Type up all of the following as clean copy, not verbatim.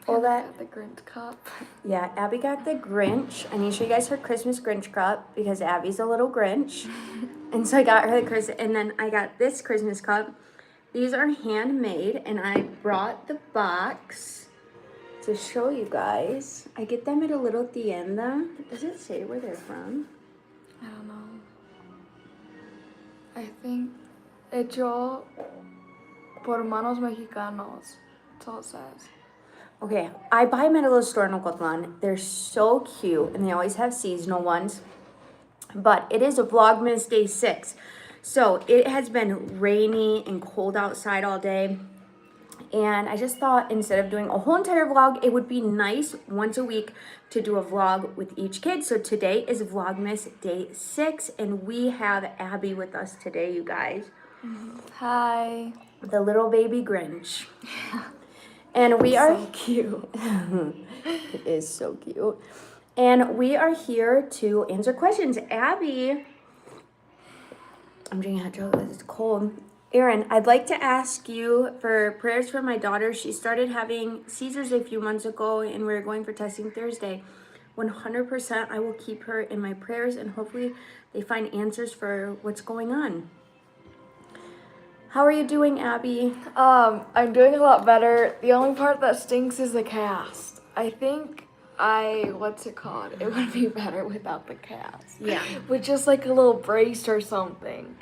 all that. Got the Grinch cup. Yeah, Abby got the Grinch. I need to show you guys her Christmas Grinch cup because Abby's a little Grinch. And so I got her the Christmas, and then I got this Christmas cup. These are handmade, and I brought the box to show you guys. I get them at a little tienda. Does it say where they're from? I don't know. I think hecho por manos mexicanos. That's all it says. Okay, I buy them at a little store in Ocotlán. They're so cute, and they always have seasonal ones. But it is a Vlogmas day 6. So it has been rainy and cold outside all day. And I just thought instead of doing a whole entire vlog, it would be nice once a week to do a vlog with each kid. So today is Vlogmas day 6, and we have Abby with us today, you guys. Hi. The little baby Grinch. And we are So cute. It is so cute. And we are here to answer questions. Abby, I'm drinking hot chocolate, it's cold. Erin, I'd like to ask you for prayers for my daughter. She started having seizures a few months ago, and we're going for testing Thursday. 100% I will keep her in my prayers, and hopefully they find answers for what's going on. How are you doing, Abby? I'm doing a lot better. The only part that stinks is the cast. I think what's it called? It would be better without the cast. Yeah. With just like a little brace or something.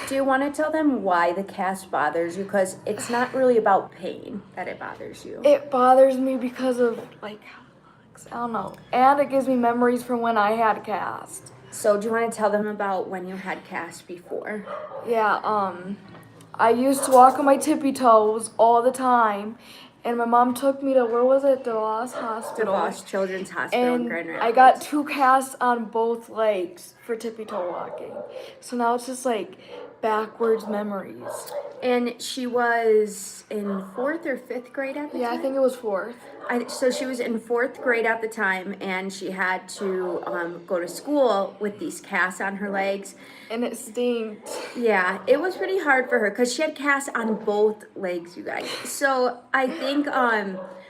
Do you want to tell them why the cast bothers you? Because it's not really about pain that it bothers you. It bothers me because of like, I don't know. And it gives me memories from when I had cast. So do you want to tell them about when you had cast before? Yeah, I used to walk on my tippy toes all the time. And my mom took me to, where was it? DeVos Hospital. DeVos Children's Hospital in Grand And Rapids. I got 2 casts on both legs for tippy toe walking. So now it's just like backwards memories. And she was in 4th or 5th grade at the Yeah, time? I think it was 4th. So she was in 4th grade at the time, and she had to go to school with these casts on her legs. And it stinked. Yeah, it was pretty hard for her because she had casts on both legs, you guys. So I think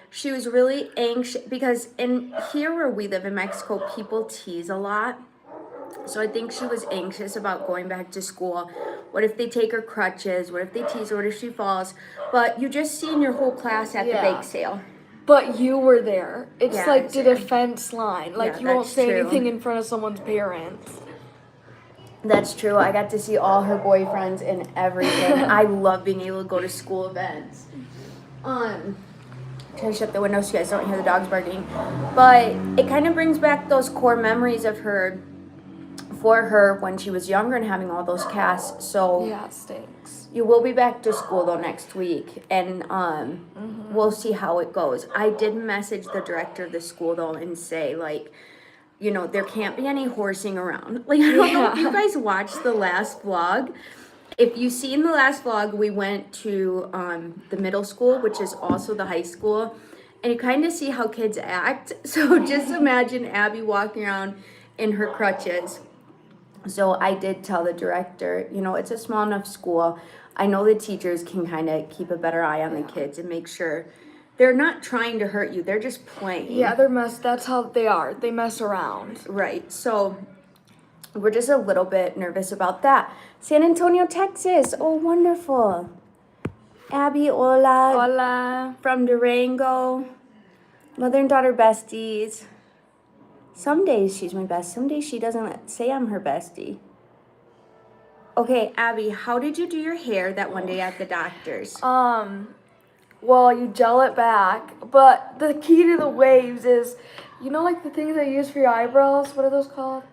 she was really anxious because in here where we live in Mexico, people tease a lot. So I think she was anxious about going back to school. What if they take her crutches? What if they tease her? What if she falls? But you just seen your whole class at the bake sale. But you were there. It's Yeah, like I was the there. defense line. Like Yeah, you won't that's say true. anything in front of someone's parents. That's true. I got to see all her boyfriends and everything. I love being able to go to school events. Trying to shut the window so you guys don't hear the dogs barking. But it kind of brings back those core memories of her, for her when she was younger and having all those casts. So Yeah, it stinks. you will be back to school though next week, and we'll see how it goes. I did message the director of the school though and say, like, you know, there can't be any horsing around. Like, I don't know if you guys watched the last vlog. If you see in the last vlog, we went to the middle school, which is also the high school, and you kind of see how kids act. So just imagine Abby walking around in her crutches. So I did tell the director, you know, it's a small enough school. I know the teachers can kind of keep a better eye on the kids and make sure they're not trying to hurt you. They're just playing. Yeah, that's how they are. They mess around. Right. So we're just a little bit nervous about that. San Antonio, Texas. Oh, wonderful. Abby, hola. Hola. From Durango. Mother and daughter besties. Some days she's my best. Some days she doesn't say I'm her bestie. Okay, Abby, how did you do your hair that one day at the doctor's? Well, you gel it back, but the key to the waves is, you know, like the things they use for your eyebrows. What are those called?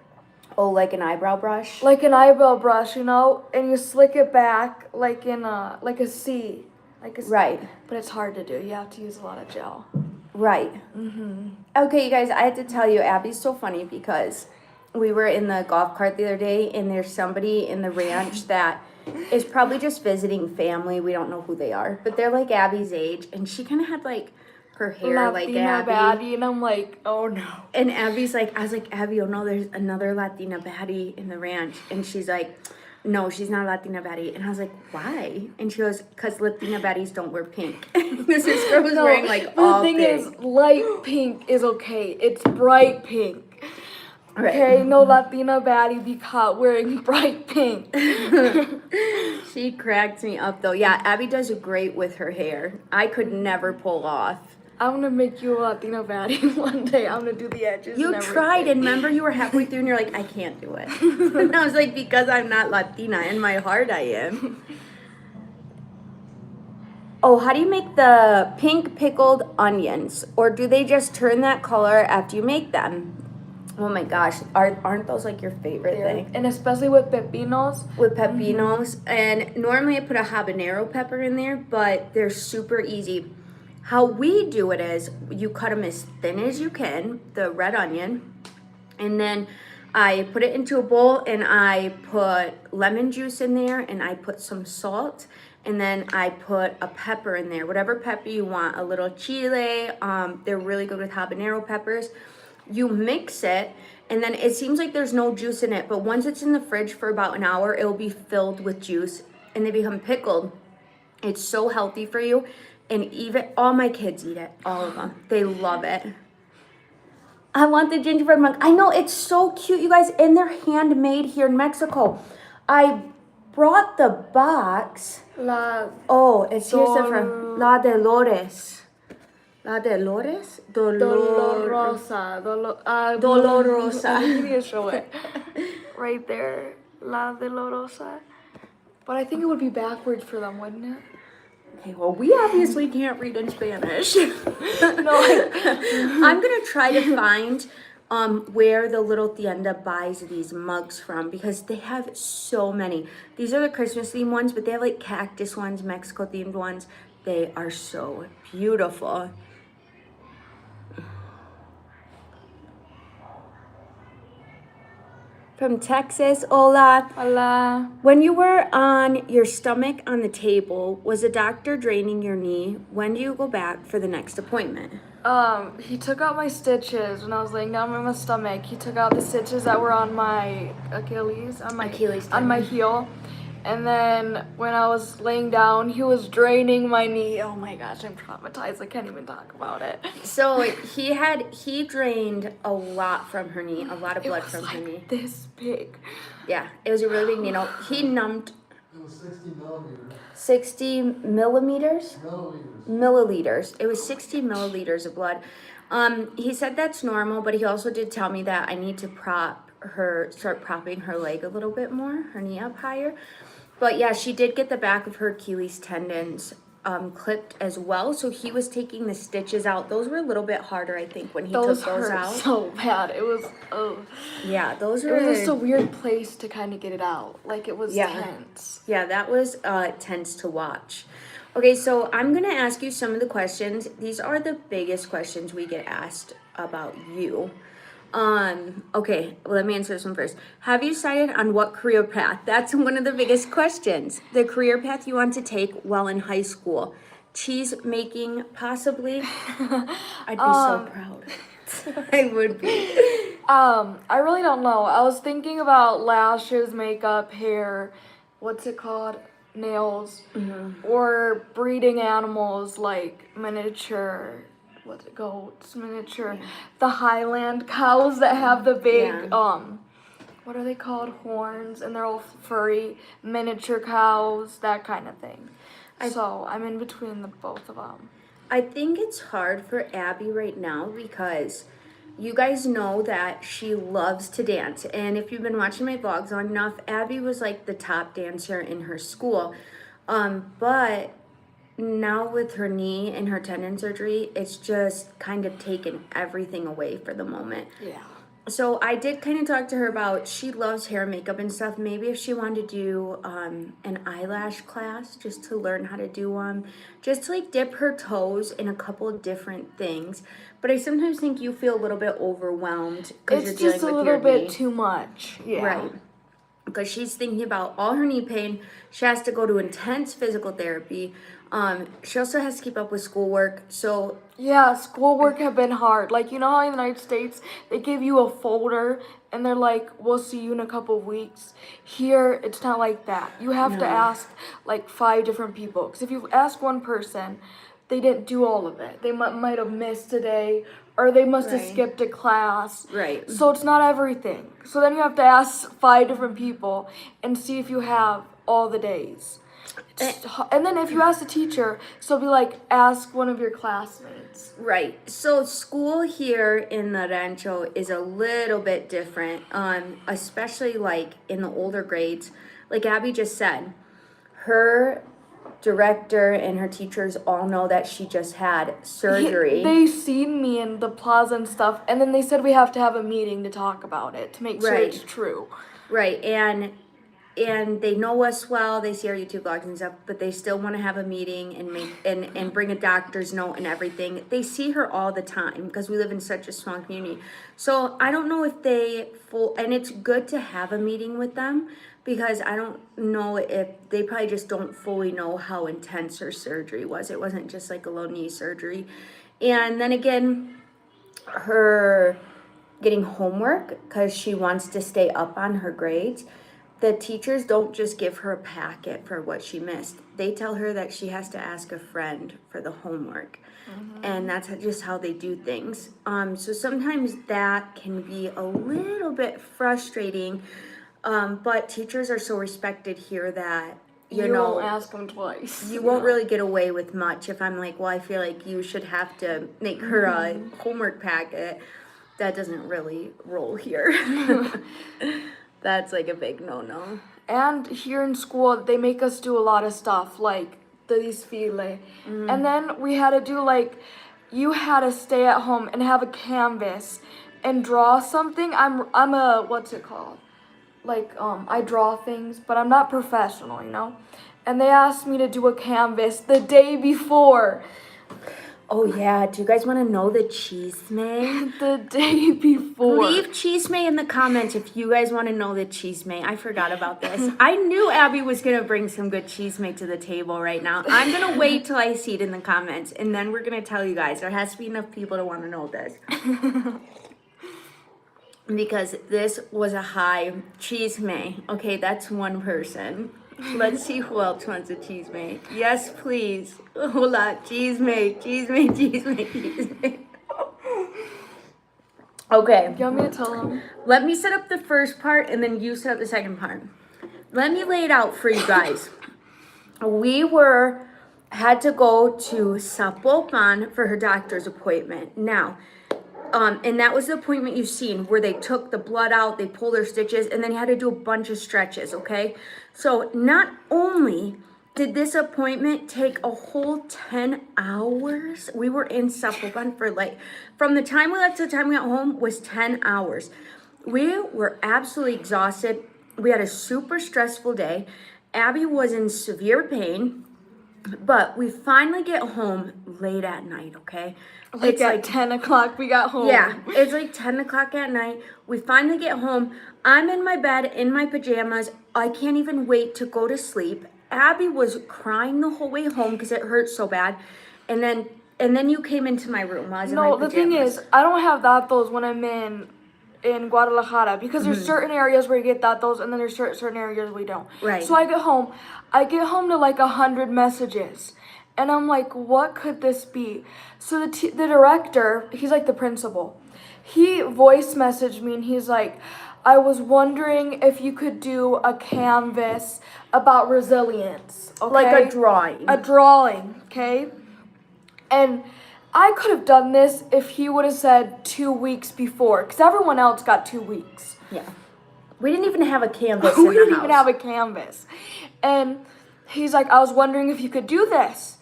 Oh, like an eyebrow brush? Like an eyebrow brush, you know, and you slick it back like in a C, like a C. Right. But it's hard to do. You have to use a lot of gel. Right. Okay, you guys, I had to tell you, Abby's so funny because we were in the golf cart the other day, and there's somebody in the ranch that is probably just visiting family. We don't know who they are, but they're like Abby's age, and she kind of had like her hair like Latina Abby. baddie, and I'm like, oh no. And Abby's like, I was like, Abby, oh no, there's another Latina baddie in the ranch. And she's like, no, she's not a Latina baddie. And I was like, why? And she goes, because Latina baddies don't wear pink. This girl was wearing like but all the thing pink. is, light pink is okay. It's bright pink. Right. Okay, no Latina baddie be caught wearing bright pink. She cracks me up though. Yeah, Abby does great with her hair. I could never pull off. I'm gonna make you a Latina baddie one day. I'm gonna do the edges. You and tried, and remember you were halfway through and you're like, I can't do it. And I was like, because I'm not Latina. In my heart, I am. Oh, how do you make the pink pickled onions? Or do they just turn that color after you make them? Oh my gosh, aren't those like your favorite thing? And especially with pepinos. With pepinos. And normally I put a habanero pepper in there, but they're super easy. How we do it is you cut them as thin as you can, the red onion, and then I put it into a bowl and I put lemon juice in there and I put some salt and then I put a pepper in there, whatever pepper you want, a little chile. They're really good with habanero peppers. You mix it and then it seems like there's no juice in it, but once it's in the fridge for about an hour, it'll be filled with juice and they become pickled. It's so healthy for you. And even all my kids eat it, all of them. They love it. I want the gingerbread mug. I know, it's so cute, you guys, and they're handmade here in Mexico. I brought the box. It's here from La Dolores. La Dolores? Dolorosa. Dolorosa. I need to show it. Right there. La Dolorosa. But I think it would be backwards for them, wouldn't it? Okay, well, we obviously can't read in Spanish. No. I'm going to try to find where the little tienda buys these mugs from because they have so many. These are the Christmas themed ones, but they have like cactus ones, Mexico themed ones. They are so beautiful. From Texas, hola. Hola. When you were on your stomach on the table, was the doctor draining your knee? When do you go back for the next appointment? He took out my stitches when I was laying down on my stomach. He took out the stitches that were on my Achilles, on my heel. And then when I was laying down, he was draining my knee. Oh my gosh, I'm traumatized. I can't even talk about it. So he drained a lot from her knee, a lot of blood from her knee. This big. Yeah, it was a really big needle. He numbed. It was 60 millimeters. 60 millimeters? Milliliters. It was 60 milliliters of blood. He said that's normal, but he also did tell me that I need to start propping her leg a little bit more, her knee up higher. But yeah, she did get the back of her Achilles tendons clipped as well. So he was taking the stitches out. Those were a little bit harder, I think, when he took those out. So bad. It was, Yeah, those were. It was just a weird place to kind of get it out. Like it was tense. Yeah, that was tense to watch. Okay, so I'm going to ask you some of the questions. These are the biggest questions we get asked about you. Okay, well, let me answer this one first. Have you decided on what career path? That's one of the biggest questions. The career path you want to take while in high school. Cheese making, possibly. I'd be so proud. I would be. I really don't know. I was thinking about lashes, makeup, hair, what's it called? Nails, or breeding animals like miniature, goats, miniature, the Highland cows that have the big, what are they called? Horns, and they're all furry, miniature cows, that kind of thing. So I'm in between the both of them. I think it's hard for Abby right now because you guys know that she loves to dance. And if you've been watching my vlogs long enough, Abby was like the top dancer in her school. But now with her knee and her tendon surgery, it's just kind of taken everything away for the moment. Yeah. So I did kind of talk to her about, she loves hair and makeup and stuff. Maybe if she wanted to do an eyelash class just to learn how to do them, just to like dip her toes in a couple of different things. But I sometimes think you feel a little bit overwhelmed because you're dealing with your knee. It's just a little bit too much. Yeah. Right. Because she's thinking about all her knee pain. She has to go to intense physical therapy. She also has to keep up with schoolwork. So yeah, schoolwork have been hard. Like, you know how in the United States they give you a folder and they're like, we'll see you in a couple of weeks. Here, it's not like that. You have to No. ask like 5 different people. Because if you ask one person, they didn't do all of it. They might have missed a day, or they must have Right. skipped a class. Right. So it's not everything. So then you have to ask 5 different people and see if you have all the days. And then if you ask the teacher, so be like, ask one of your classmates. Right. So school here in the Rancho is a little bit different, especially like in the older grades. Like Abby just said, her director and her teachers all know that she just had surgery. They seen me in the plaza and stuff, and then they said we have to have a meeting to talk about it to make sure Right. it's true. Right. And they know us well, they see our YouTube vlogs and stuff, but they still want to have a meeting and make and bring a doctor's note and everything. They see her all the time because we live in such a small community. So I don't know if and it's good to have a meeting with them, because I don't know if they probably just don't fully know how intense her surgery was. It wasn't just like a little knee surgery. And then again, her getting homework because she wants to stay up on her grades. The teachers don't just give her a packet for what she missed. They tell her that she has to ask a friend for the homework. And that's just how they do things. So sometimes that can be a little bit frustrating. But teachers are so respected here that, you know, won't ask them twice. you won't really get away with much. If I'm like, well, I feel like you should have to make her a homework packet, that doesn't really roll here. That's like a big no-no. And here in school, they make us do a lot of stuff, like the desfile. And then we had to do, like, you had to stay at home and have a canvas and draw something. I'm a, what's it called? Like, I draw things, but I'm not professional, you know? And they asked me to do a canvas the day before. Oh yeah, do you guys want to know the chisme? The day before. Leave chisme in the comments if you guys want to know the chisme. I forgot about this. I knew Abby was going to bring some good chisme to the table right now. I'm going to wait till I see it in the comments, and then we're going to tell you guys. There has to be enough people to want to know this. Because this was a high chisme. Okay, that's one person. Let's see who else wants a chisme. Yes, please. Hola, chisme, chisme, chisme, chisme. Okay. You want me to tell them? Let me set up the first part and then you set up the second part. Let me lay it out for you guys. We had to go to Zapopan for her doctor's appointment. Now, and that was the appointment you've seen where they took the blood out, they pulled their stitches, and then you had to do a bunch of stretches, okay? So not only did this appointment take a whole 10 hours, we were in Zapopan for like, from the time we left to the time we got home was 10 hours. We were absolutely exhausted. We had a super stressful day. Abby was in severe pain. But we finally get home late at night, okay? It's like 10 o'clock we got home. Yeah, it's like 10 o'clock at night. We finally get home. I'm in my bed, in my pajamas. I can't even wait to go to sleep. Abby was crying the whole way home because it hurt so bad. And then you came into my room while I was in my pajamas. No, the thing is, I don't have datos when I'm in Guadalajara, because there's certain areas where you get datos and then there's certain areas we don't. Right. So I get home to like 100 messages, and I'm like, what could this be? So the director, he's like the principal, he voice messaged me and he's like, I was wondering if you could do a canvas about resilience, okay? Like a drawing. A drawing, okay? And I could have done this if he would have said 2 weeks before, because everyone else got 2 weeks. Yeah. We didn't even have a canvas in the We didn't house. even have a canvas. And he's like, I was wondering if you could do this.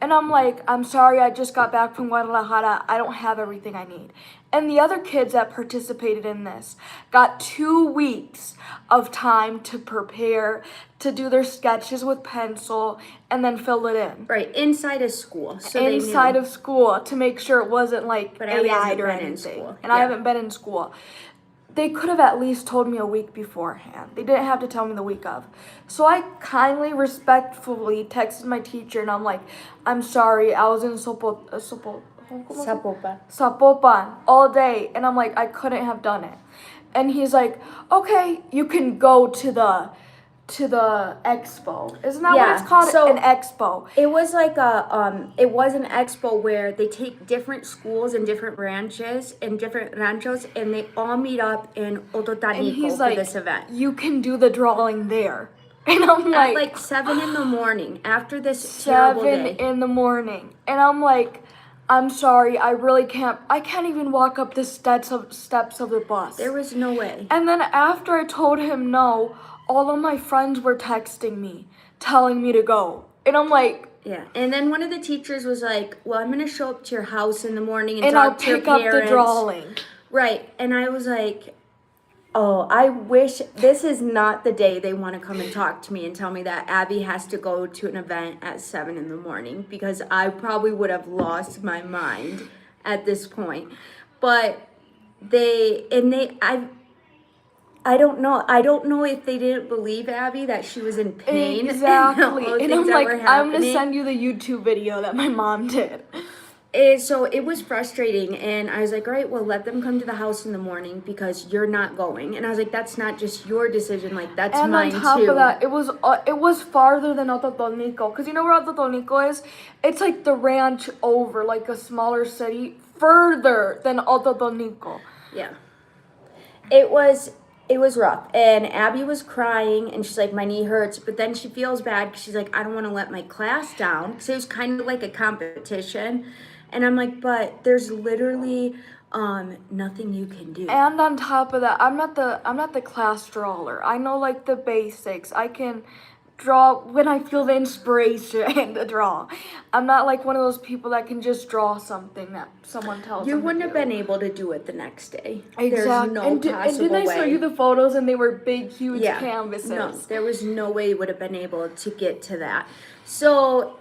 And I'm like, I'm sorry, I just got back from Guadalajara. I don't have everything I need. And the other kids that participated in this got 2 weeks of time to prepare, to do their sketches with pencil, and then fill it in. Right, inside of school. So Inside of school, to make sure it wasn't like But Abby AI hasn't or been in anything. school. And I Yeah. haven't been in school. They could have at least told me a week beforehand. They didn't have to tell me the week of. So I kindly, respectfully texted my teacher and I'm like, I'm sorry, I was in Zapopan. Zapopan all day, and I'm like, I couldn't have done it. and he's like, okay, you can go to the expo. Isn't that what Yeah, it's called? so- An expo. It was like it was an expo where they take different schools and different ranches and different ranchos, and they all meet up in And Ototanico he's for like, this event. you can do the drawing there. And I'm At like, like 7 in the morning after this terrible 7 day. in the morning. And I'm like, I'm sorry, I really can't. I can't even walk up the steps of the bus. There was no way. And then after I told him no, all of my friends were texting me, telling me to go. And I'm like, Yeah, and then one of the teachers was like, "Well, I'm gonna show up to your house in the morning and and I'll talk to your pick up parents." the drawing. Right, and I was like, "Oh, I wish this is not the day they want to come and talk to me and tell me that Abby has to go to an event at 7 in the morning, because I probably would have lost my mind at this point." But I don't know. I don't know if they didn't believe Abby that she was in pain. Exactly. And, And all I'm things that were like, I'm gonna happening. send you the YouTube video that my mom did. So it was frustrating, and I was like, all right, well, let them come to the house in the morning because you're not going. And I was like, that's not just your decision, like, that's And mine on top too. of that, it was farther than Ototonico. Cause you know where Ototonico is? It's like the ranch over, like a smaller city, further than Ototonico. Yeah. It was rough, and Abby was crying, and she's like, my knee hurts, but then she feels bad because she's like, I don't want to let my class down, because it was kind of like a competition. And I'm like, but there's literally nothing you can do. And on top of that, I'm not the class drawer. I know like the basics. I can draw when I feel the inspiration to draw. I'm not like one of those people that can just draw something that someone tells You them to wouldn't have do. been able to do it the next day. Exactly. There's no and possible didn't I way. show you the photos and they were big, huge Yeah, canvases? no, there was no way you would have been able to get to that. So,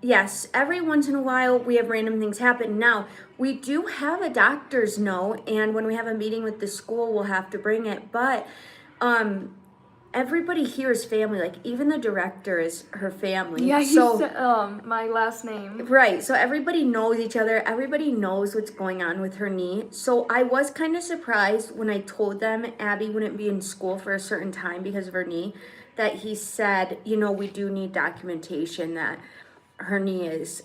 yes, every once in a while we have random things happen. Now, we do have a doctor's note, and when we have a meeting with the school, we'll have to bring it. But, everybody here is family. Like, even the director is her family. Yeah, he so, said my last name. Right, so everybody knows each other. Everybody knows what's going on with her knee. So I was kind of surprised when I told them Abby wouldn't be in school for a certain time because of her knee, that he said, you know, we do need documentation that her knee is,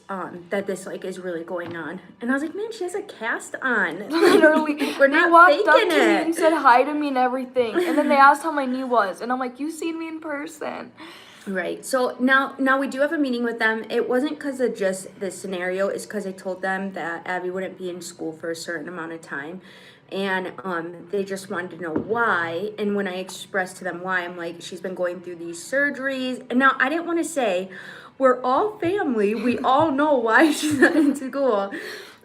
that this, like, is really going on. And I was like, man, she has a cast on. Literally, We're they not walked up faking to me it. and said hi to me and everything. And then they asked how my knee was. And I'm like, you seen me in person. Right. So now we do have a meeting with them. It wasn't because of just this scenario. It's because I told them that Abby wouldn't be in school for a certain amount of time. And they just wanted to know why. And when I expressed to them why, I'm like, she's been going through these surgeries. And now I didn't want to say, we're all family. We all know why she's not in school.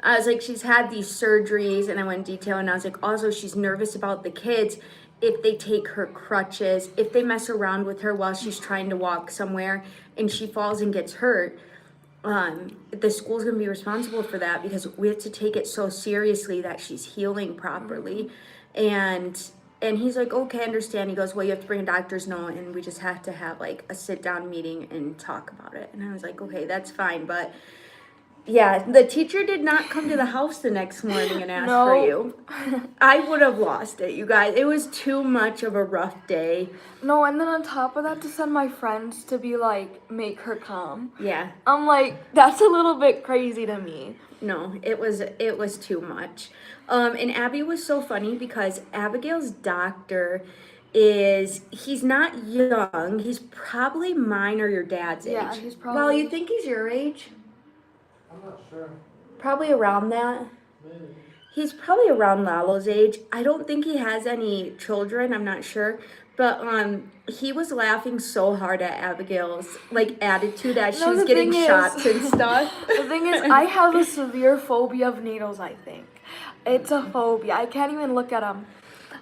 I was like, she's had these surgeries, and I went in detail, and I was like, also, she's nervous about the kids. If they take her crutches, if they mess around with her while she's trying to walk somewhere and she falls and gets hurt, the school's gonna be responsible for that, because we have to take it so seriously that she's healing properly. And he's like, okay, I understand. He goes, well, you have to bring a doctor's note, and we just have to have like a sit down meeting and talk about it. And I was like, okay, that's fine. But yeah, the teacher did not come to the house the next morning and ask for No. you. I would have lost it, you guys. It was too much of a rough day. No, and then on top of that, to send my friends to be like, make her come. Yeah. I'm like, that's a little bit crazy to me. No, it was too much. And Abby was so funny because Abigail's doctor he's not young. He's probably mine or your dad's age. Yeah, he's Well, probably- you think he's your age? I'm not sure. Probably around that. Maybe. He's probably around Lalo's age. I don't think he has any children. I'm not sure. But he was laughing so hard at Abigail's like attitude as she No, was the getting thing is- shots and stuff. The thing is, I have a severe phobia of needles, I think. It's a phobia. I can't even look at them.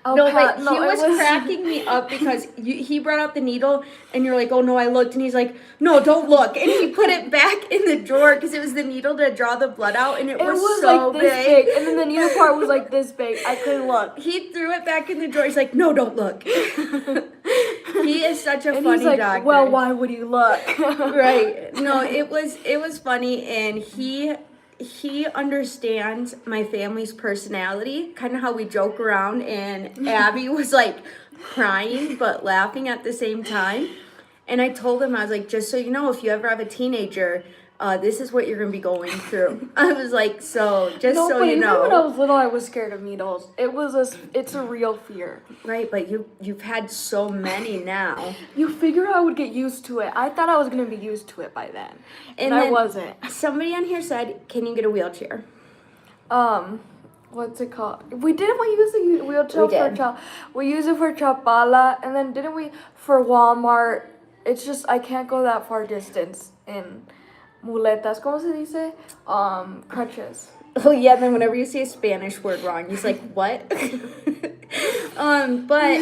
No, but he was cracking me up because he brought out the needle and you're like, oh no, I looked, and he's like, no, don't look, and he put it back in the drawer because it was the needle to draw the blood out, and it was so like this big, and then the needle part was like this big. I couldn't look. He threw it back in the drawer. He's like, no, don't look. He is such a And funny he's like, doctor. well, why would you look? Right. No, it was funny, and he understands my family's personality, kind of how we joke around, and Abby was like crying but laughing at the same time. And I told him, I was like, just so you know, if you ever have a teenager, this is what you're gonna be going through. I was like, so just No, so but you even when I know. was little, I was scared of needles. It's a real fear. Right, but you've had so many now. You figure I would get used to it. I thought I was gonna be used to it by then, and I then wasn't. Somebody on here said, can you get a wheelchair? What's it called? We use the wheelchair We did. we use it for Chapala, and then didn't we for Walmart? It's just I can't go that far distance in muletas. ¿Cómo se dice? Crutches. Oh yeah, then whenever you say a Spanish word wrong, he's like, what? But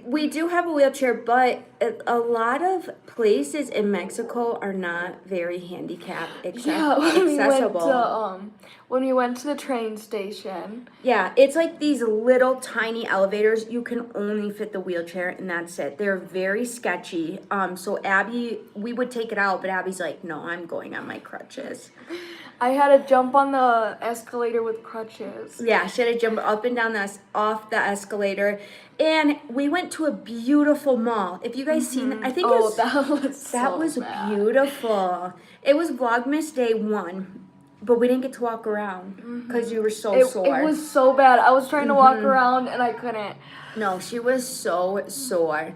we do have a wheelchair, but a lot of places in Mexico are not very handicap accessible. When we went to the train station. Yeah, it's like these little tiny elevators. You can only fit the wheelchair, and that's it. They're very sketchy. So Abby, we would take it out, but Abby's like, no, I'm going on my crutches. I had to jump on the escalator with crutches. Yeah, she had to jump up and down Mm-hmm. off the escalator, and we went to a beautiful mall. If you guys seen, I think that was bad. beautiful. It was Vlogmas day 1, but we didn't get to walk around because you were so sore. It was so bad. I was trying to walk around and I couldn't. No, she was so sore.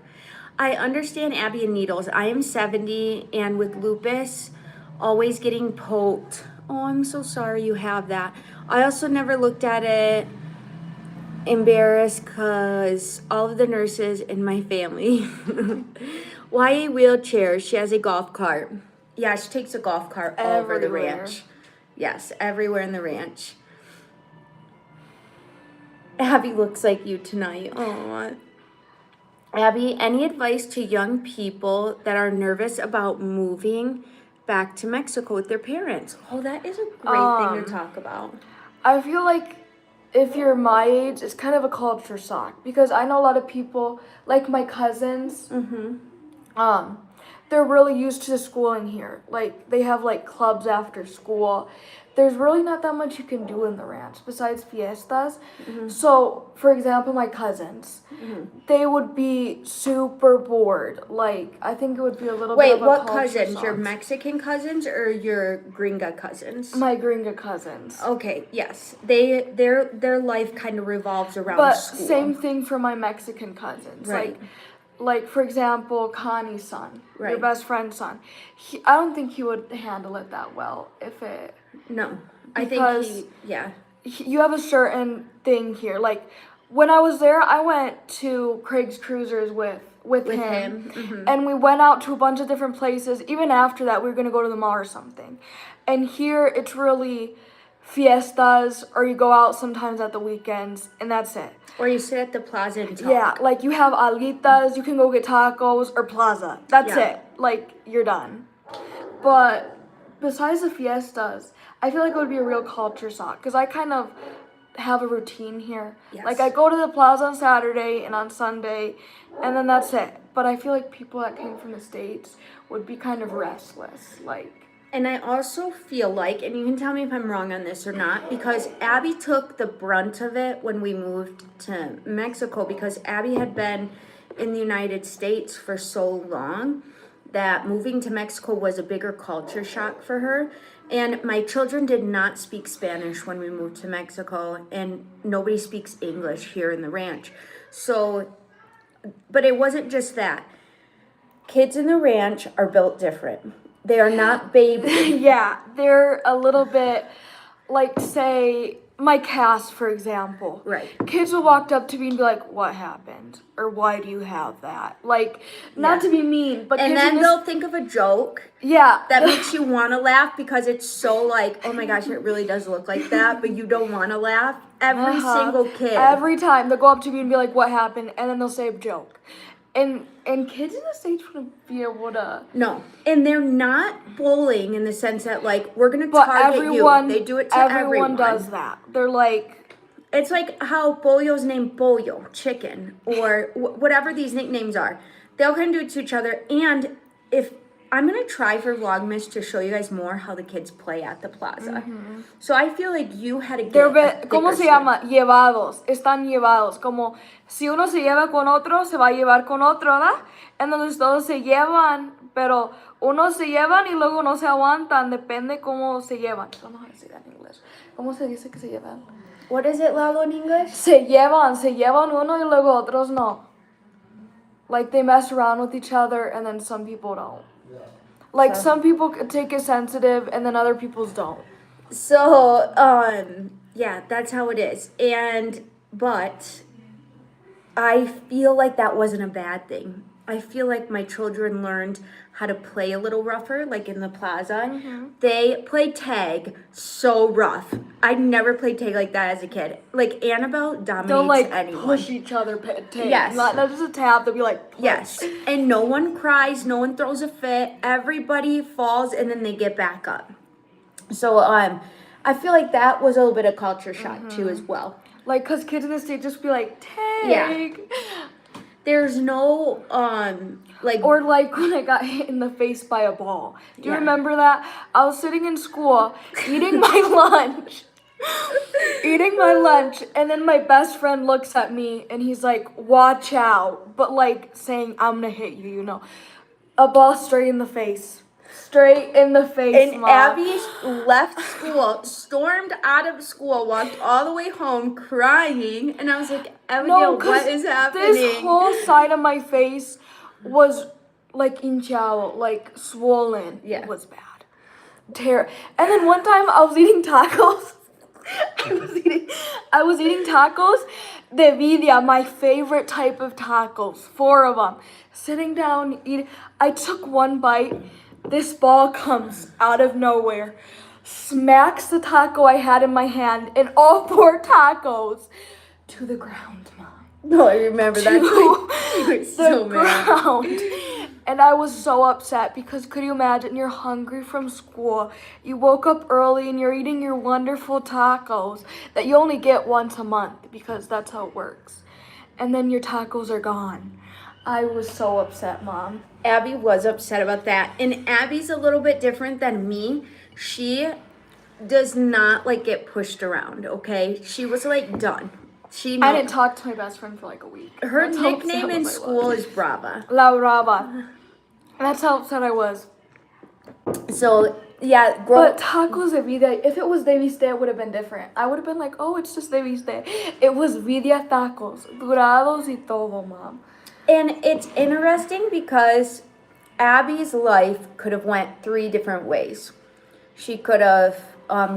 I understand Abby and needles. I am 70, and with lupus, always getting poked. Oh, I'm so sorry you have that. I also never looked at it. Embarrassed because all of the nurses in my family. Why a wheelchair? She has a golf cart. Yeah, she takes a golf cart all over the Everywhere. ranch. Yes, everywhere in the ranch. Abby looks like you tonight. Aw. Abby, any advice to young people that are nervous about moving back to Mexico with their parents? Oh, that is a great thing to talk about. I feel like if you're my age, it's kind of a culture shock because I know a lot of people, like my cousins, they're really used to schooling here. Like they have like clubs after school. There's really not that much you can do in the ranch besides fiestas. So, for example, my cousins, they would be super bored. Like I think it would be a little bit Wait, of a what culture cousins? shock. Your Mexican cousins or your gringa cousins? My gringa cousins. Okay, yes. Their life kind of revolves around But school. same thing for my Mexican cousins. Right. Like for example, Connie's son, your Right. best friend's son. I don't think he would handle it that well if it. No, I Because- think You have a certain thing here. Like when I was there, I went to Craig's Cruisers with him. And we went out to a bunch of different places. Even after that, we were gonna go to the mall or something. And here, it's really fiestas, or you go out sometimes at the weekends, and that's it. Or you sit at the plaza and talk. Yeah, like you have alitas, you can go get tacos, or plaza. That's Yeah. it. Like, you're done. But besides the fiestas, I feel like it would be a real culture shock because I kind of have a routine here. Yes. Like, I go to the plaza on Saturday and on Sunday, and then that's it. But I feel like people that came from the States would be kind of restless. Like, And I also feel like, and you can tell me if I'm wrong on this or not, because Abby took the brunt of it when we moved to Mexico, because Abby had been in the United States for so long that moving to Mexico was a bigger culture shock for her. And my children did not speak Spanish when we moved to Mexico, and nobody speaks English here in the ranch. So, but it wasn't just that. Kids in the ranch are built different. They are not babies. yeah, they're a little bit, like, say, my cast, for example. Right. Kids will walk up to me and be like, what happened? Or why do you have that? Like, not Yeah. to be mean, but And kids then in they'll think of a joke yeah. that makes you want to laugh because it's so like, oh my gosh, it really does look like that, but you don't want to laugh. Every single kid. Every time they'll go up to me and be like, what happened? And then they'll say a joke. And kids in the States wouldn't be able to. No. And they're not bullying in the sense that, like, we're going to But target everyone, you. They do it to everyone does that. They're like, It's like how Pollo's named Pollo, chicken, or whatever these nicknames are. They'll kind of do it to each other. And if I'm gonna try for Vlogmas to show you guys more how the kids play at the plaza. So I feel like you had to get a ¿Cómo thicker se skin. llama? Llevados. Están llevados. Como si uno se lleva con otro, se va a llevar con otro, ¿verdad? Entonces todos se llevan, pero unos se llevan y luego no se aguantan. Depende cómo se llevan. I don't know how to say that in English. ¿Cómo se dice que se llevan? What is it, Lalo, in English? Se llevan uno y luego otros no. Like they mess around with each other and then some people don't. Like some people could take it sensitive and then other people's don't. So, yeah, that's how it is. But I feel like that wasn't a bad thing. I feel like my children learned how to play a little rougher, like in the plaza. They play tag so rough. I never played tag like that as a kid. Like Annabelle dominates They'll like anyone. push each other. Yes. Not just a tap. They'll be like push. Yes, and no one cries, no one throws a fit. Everybody falls and then they get back up. So I feel like that was a little bit of culture shock too as well. Like, cause kids in the state just be like tag. Yeah. There's no like Or like when I got hit in the face by a ball. Do you Yeah. remember that? I was sitting in school eating my lunch. And then my best friend looks at me and he's like, watch out. But like saying, I'm gonna hit you, you know. A ball straight in the face. Straight in the face, and Mom. Abby left school, stormed out of school, walked all the way home crying, and I was like, Abigail, what is happening? This whole side of my face was like hinchado, like swollen. Yeah. It was bad. And then one time I was eating tacos. I was eating tacos de vidya, my favorite type of tacos, 4 of them. Sitting down, eating. I took one bite. This ball comes out of nowhere, smacks the taco I had in my hand, and all 4 tacos to the ground, Mom. No, I remember that. You were so mad. Ground. And I was so upset because could you imagine you're hungry from school, you woke up early and you're eating your wonderful tacos that you only get once a month because that's how it works. And then your tacos are gone. I was so upset, Mom. Abby was upset about that. And Abby's a little bit different than me. She does not like get pushed around, okay? She was like done. I didn't talk to my best friend for like a week. Her That's how nickname upset in I school was. is Brava. La Brava. That's how upset I was. So, yeah, But tacos de vida, if it was de viste, it would have been different. I would have been like, oh, it's just de viste. It was vidya tacos, dorados y todo, Mom. And it's interesting because Abby's life could have went 3 different ways. She could have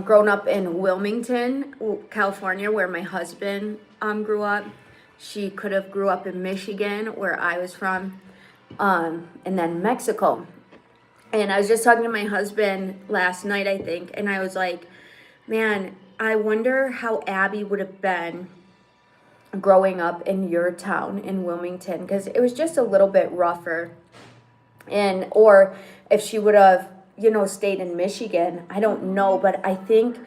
grown up in Wilmington, California, where my husband grew up. She could have grew up in Michigan, where I was from, and then Mexico. And I was just talking to my husband last night, I think, and I was like, man, I wonder how Abby would have been growing up in your town in Wilmington, because it was just a little bit rougher. And or if she would have, stayed in Michigan, I don't know, but I think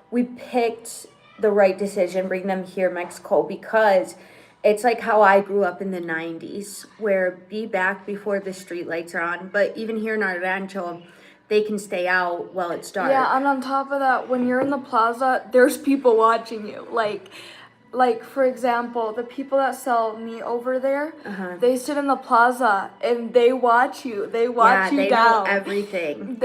we picked the right decision, bring them here, Mexico, because it's like how I grew up in the 90s, where be back before the street lights are on. But even here in our rancho, they can stay out while it's dark. Yeah, and on top of that, when you're in the plaza, there's people watching you. Like for example, the people that sell meat over there, they sit in the plaza and they watch you. They watch you they down. know everything.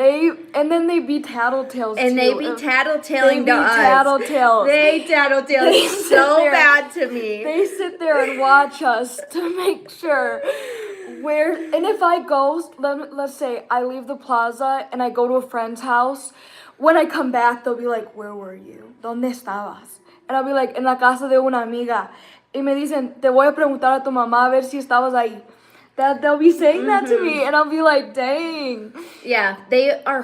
And then they be tattletales And too. they be tattletaling to us. Tattletales. They tattletale They sit so there. bad to me. They sit there and watch us to make sure and if I go, let's say I leave the plaza and I go to a friend's house, when I come back, they'll be like, where were you? ¿Dónde estabas? And I'll be like, en la casa de una amiga. Y me dicen, te voy a preguntar a tu mamá a ver si estabas ahí. They'll be saying that to me, and I'll be like, dang. Yeah, they are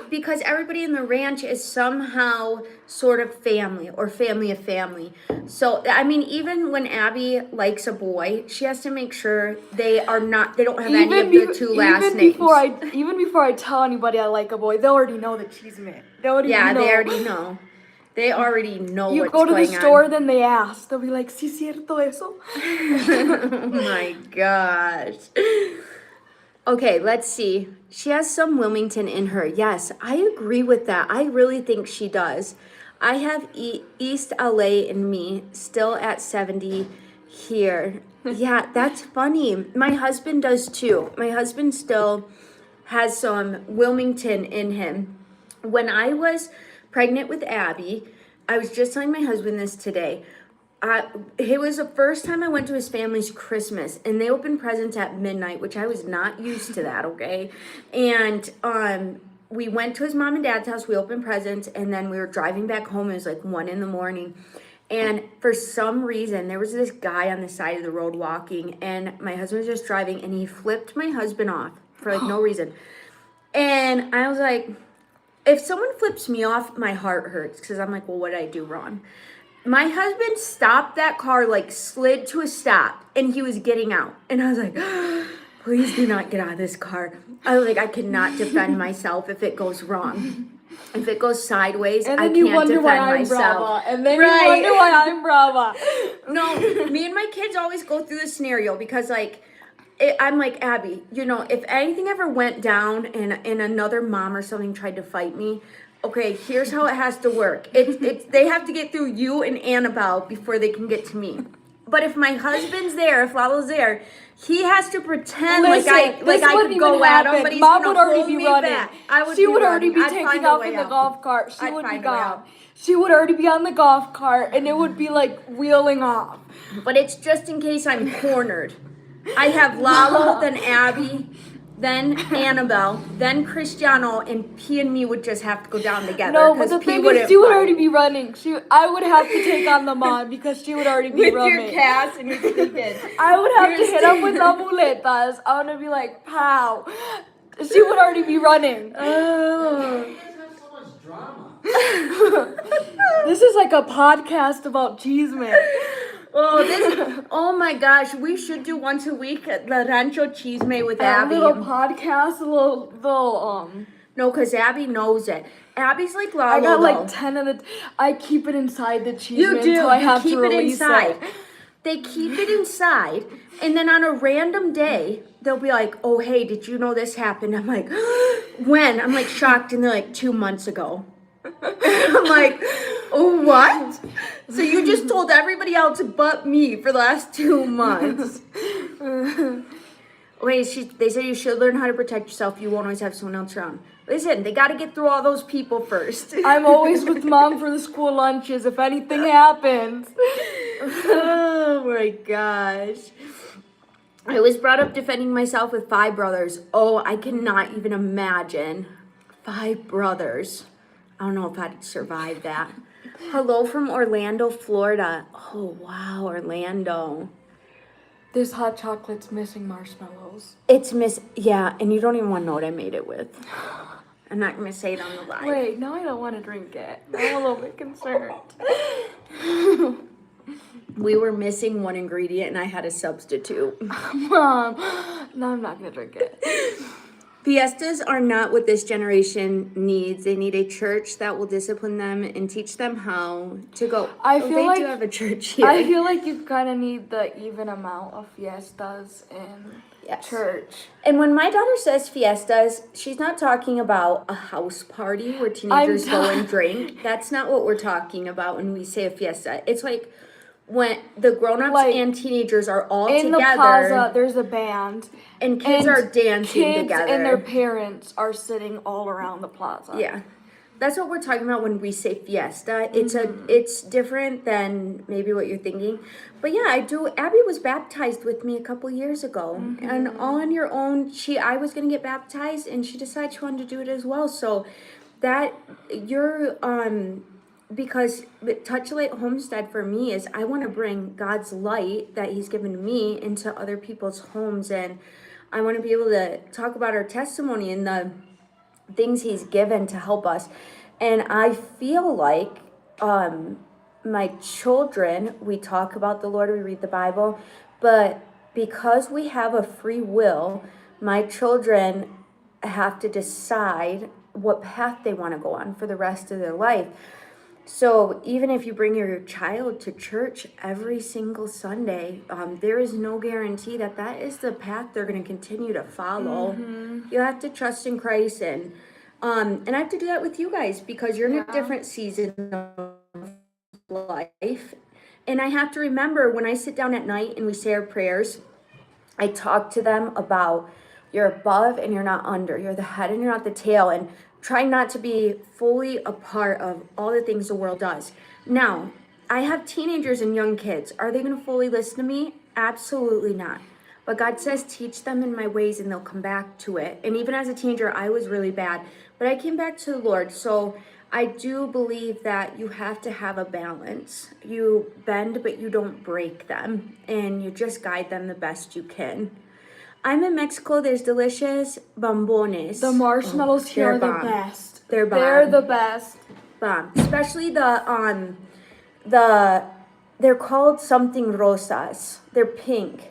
because everybody in the ranch is somehow sort of family or family of family. So, I mean, even when Abby likes a boy, she has to make sure they don't have any of the 2 last names. Even before I tell anybody I like a boy, they already know the chisme. They already know. They already know. They already know you what's go to going the store, on. then they ask. They'll be like, ¿Sí cierto eso? Oh my gosh. Okay, let's see. She has some Wilmington in her. Yes, I agree with that. I really think she does. I have East LA in me still at 70 here. Yeah, that's funny. My husband does too. My husband still has some Wilmington in him. When I was pregnant with Abby, I was just telling my husband this today. It was the first time I went to his family's Christmas, and they opened presents at midnight, which I was not used to that, okay? And we went to his mom and dad's house, we opened presents, and then we were driving back home. It was like 1 a.m. And for some reason, there was this guy on the side of the road walking, and my husband was just driving, and he flipped my husband off for like no reason. And I was like, if someone flips me off, my heart hurts, because I'm like, well, what did I do wrong? My husband stopped that car, like slid to a stop, and he was getting out. And I was like, please do not get out of this car. I was like, I cannot defend myself if it goes wrong. If it goes sideways, and I then can't you wonder defend why I'm myself. Brava. And then you wonder why I'm Brava. No, me and my kids always go through this scenario because, like, I'm like, Abby, you know, if anything ever went down and another mom or something tried to fight me, okay, here's how it has to work. It's they have to get through you and Annabelle before they can get to me. But if my husband's there, if Lalo's there, he has to pretend Listen, like I could go at him, but he's Mom gonna would already hold be me running. back. She would already be taking off in the golf cart. She would be gone. She would already be on the golf cart, and it would be like wheeling off. But it's just in case I'm cornered. I have Lalo, then Abby, then Annabelle, then Cristiano, and P and me would just have to go down together. No, but the thing is, she would already be running. I would have to take on the mom because she would already be with running. your cast and your kids. I would have to hit up with the muletas. I want to be like, pow. She would already be running. Oh. You guys have so much drama. This is like a podcast about cheese man. Oh my gosh, we should do once a week at La Rancho Chisme with Abby. A little podcast, a little No, because Abby knows it. Abby's like Lalo, I got though. like 10 of it. I keep it inside the cheese You man do. until I You have keep to it release inside. it. They keep it inside, and then on a random day, they'll be like, oh, hey, did you know this happened? I'm like, when? I'm like shocked, and they're like, 2 months ago. I'm like, oh, what? So you just told everybody else but me for the last 2 months. Wait, they said you should learn how to protect yourself. You won't always have someone else around. Listen, they got to get through all those people first. I'm always with mom for the school lunches if anything happens. Oh my gosh. I was brought up defending myself with 5 brothers. Oh, I cannot even imagine. 5 brothers. I don't know if I'd survive that. Hello from Orlando, Florida. Oh, wow, Orlando. This hot chocolate's missing marshmallows. Yeah, and you don't even want to know what I made it with. I'm not going to say it on the live. Wait, now I don't want to drink it. I'm a little bit concerned. We were missing one ingredient and I had a substitute. Mom, no, I'm not going to drink it. Fiestas are not what this generation needs. They need a church that will discipline them and teach them how to go. I feel they like do have a church here. I feel like you kind of need the even amount of fiestas in church. And when my daughter says fiestas, she's not talking about a house party where teenagers go and drink. That's not what we're talking about when we say a fiesta. It's like when the grown-ups and teenagers are all in together. In the plaza, there's a band. And kids are dancing kids together. And their parents are sitting all around the plaza. Yeah. That's what we're talking about when we say fiesta. It's different than maybe what you're thinking. But yeah, I do. Abby was baptized with me a couple years ago. And all on your own, I was going to get baptized and she decided she wanted to do it as well. So that because Touch Light Homestead for me is I want to bring God's light that he's given to me into other people's homes, and I want to be able to talk about our testimony and the things he's given to help us. And I feel like my children, we talk about the Lord, we read the Bible, but because we have a free will, my children have to decide what path they want to go on for the rest of their life. So even if you bring your child to church every single Sunday, there is no guarantee that that is the path they're going to continue to follow. You have to trust in Christ, and I have to do that with you guys because you're in a different season of life. And I have to remember when I sit down at night and we say our prayers, I talk to them about you're above and you're not under. You're the head and you're not the tail. And try not to be fully a part of all the things the world does. Now, I have teenagers and young kids. Are they going to fully listen to me? Absolutely not. But God says, teach them in my ways and they'll come back to it. And even as a teenager, I was really bad. But I came back to the Lord. So I do believe that you have to have a balance. You bend, but you don't break them. And you just guide them the best you can. I'm in Mexico. There's delicious bombones. The marshmallows here are the bomb. best. They're bomb. They're the best. Bomb. Especially they're called something rosas. They're pink.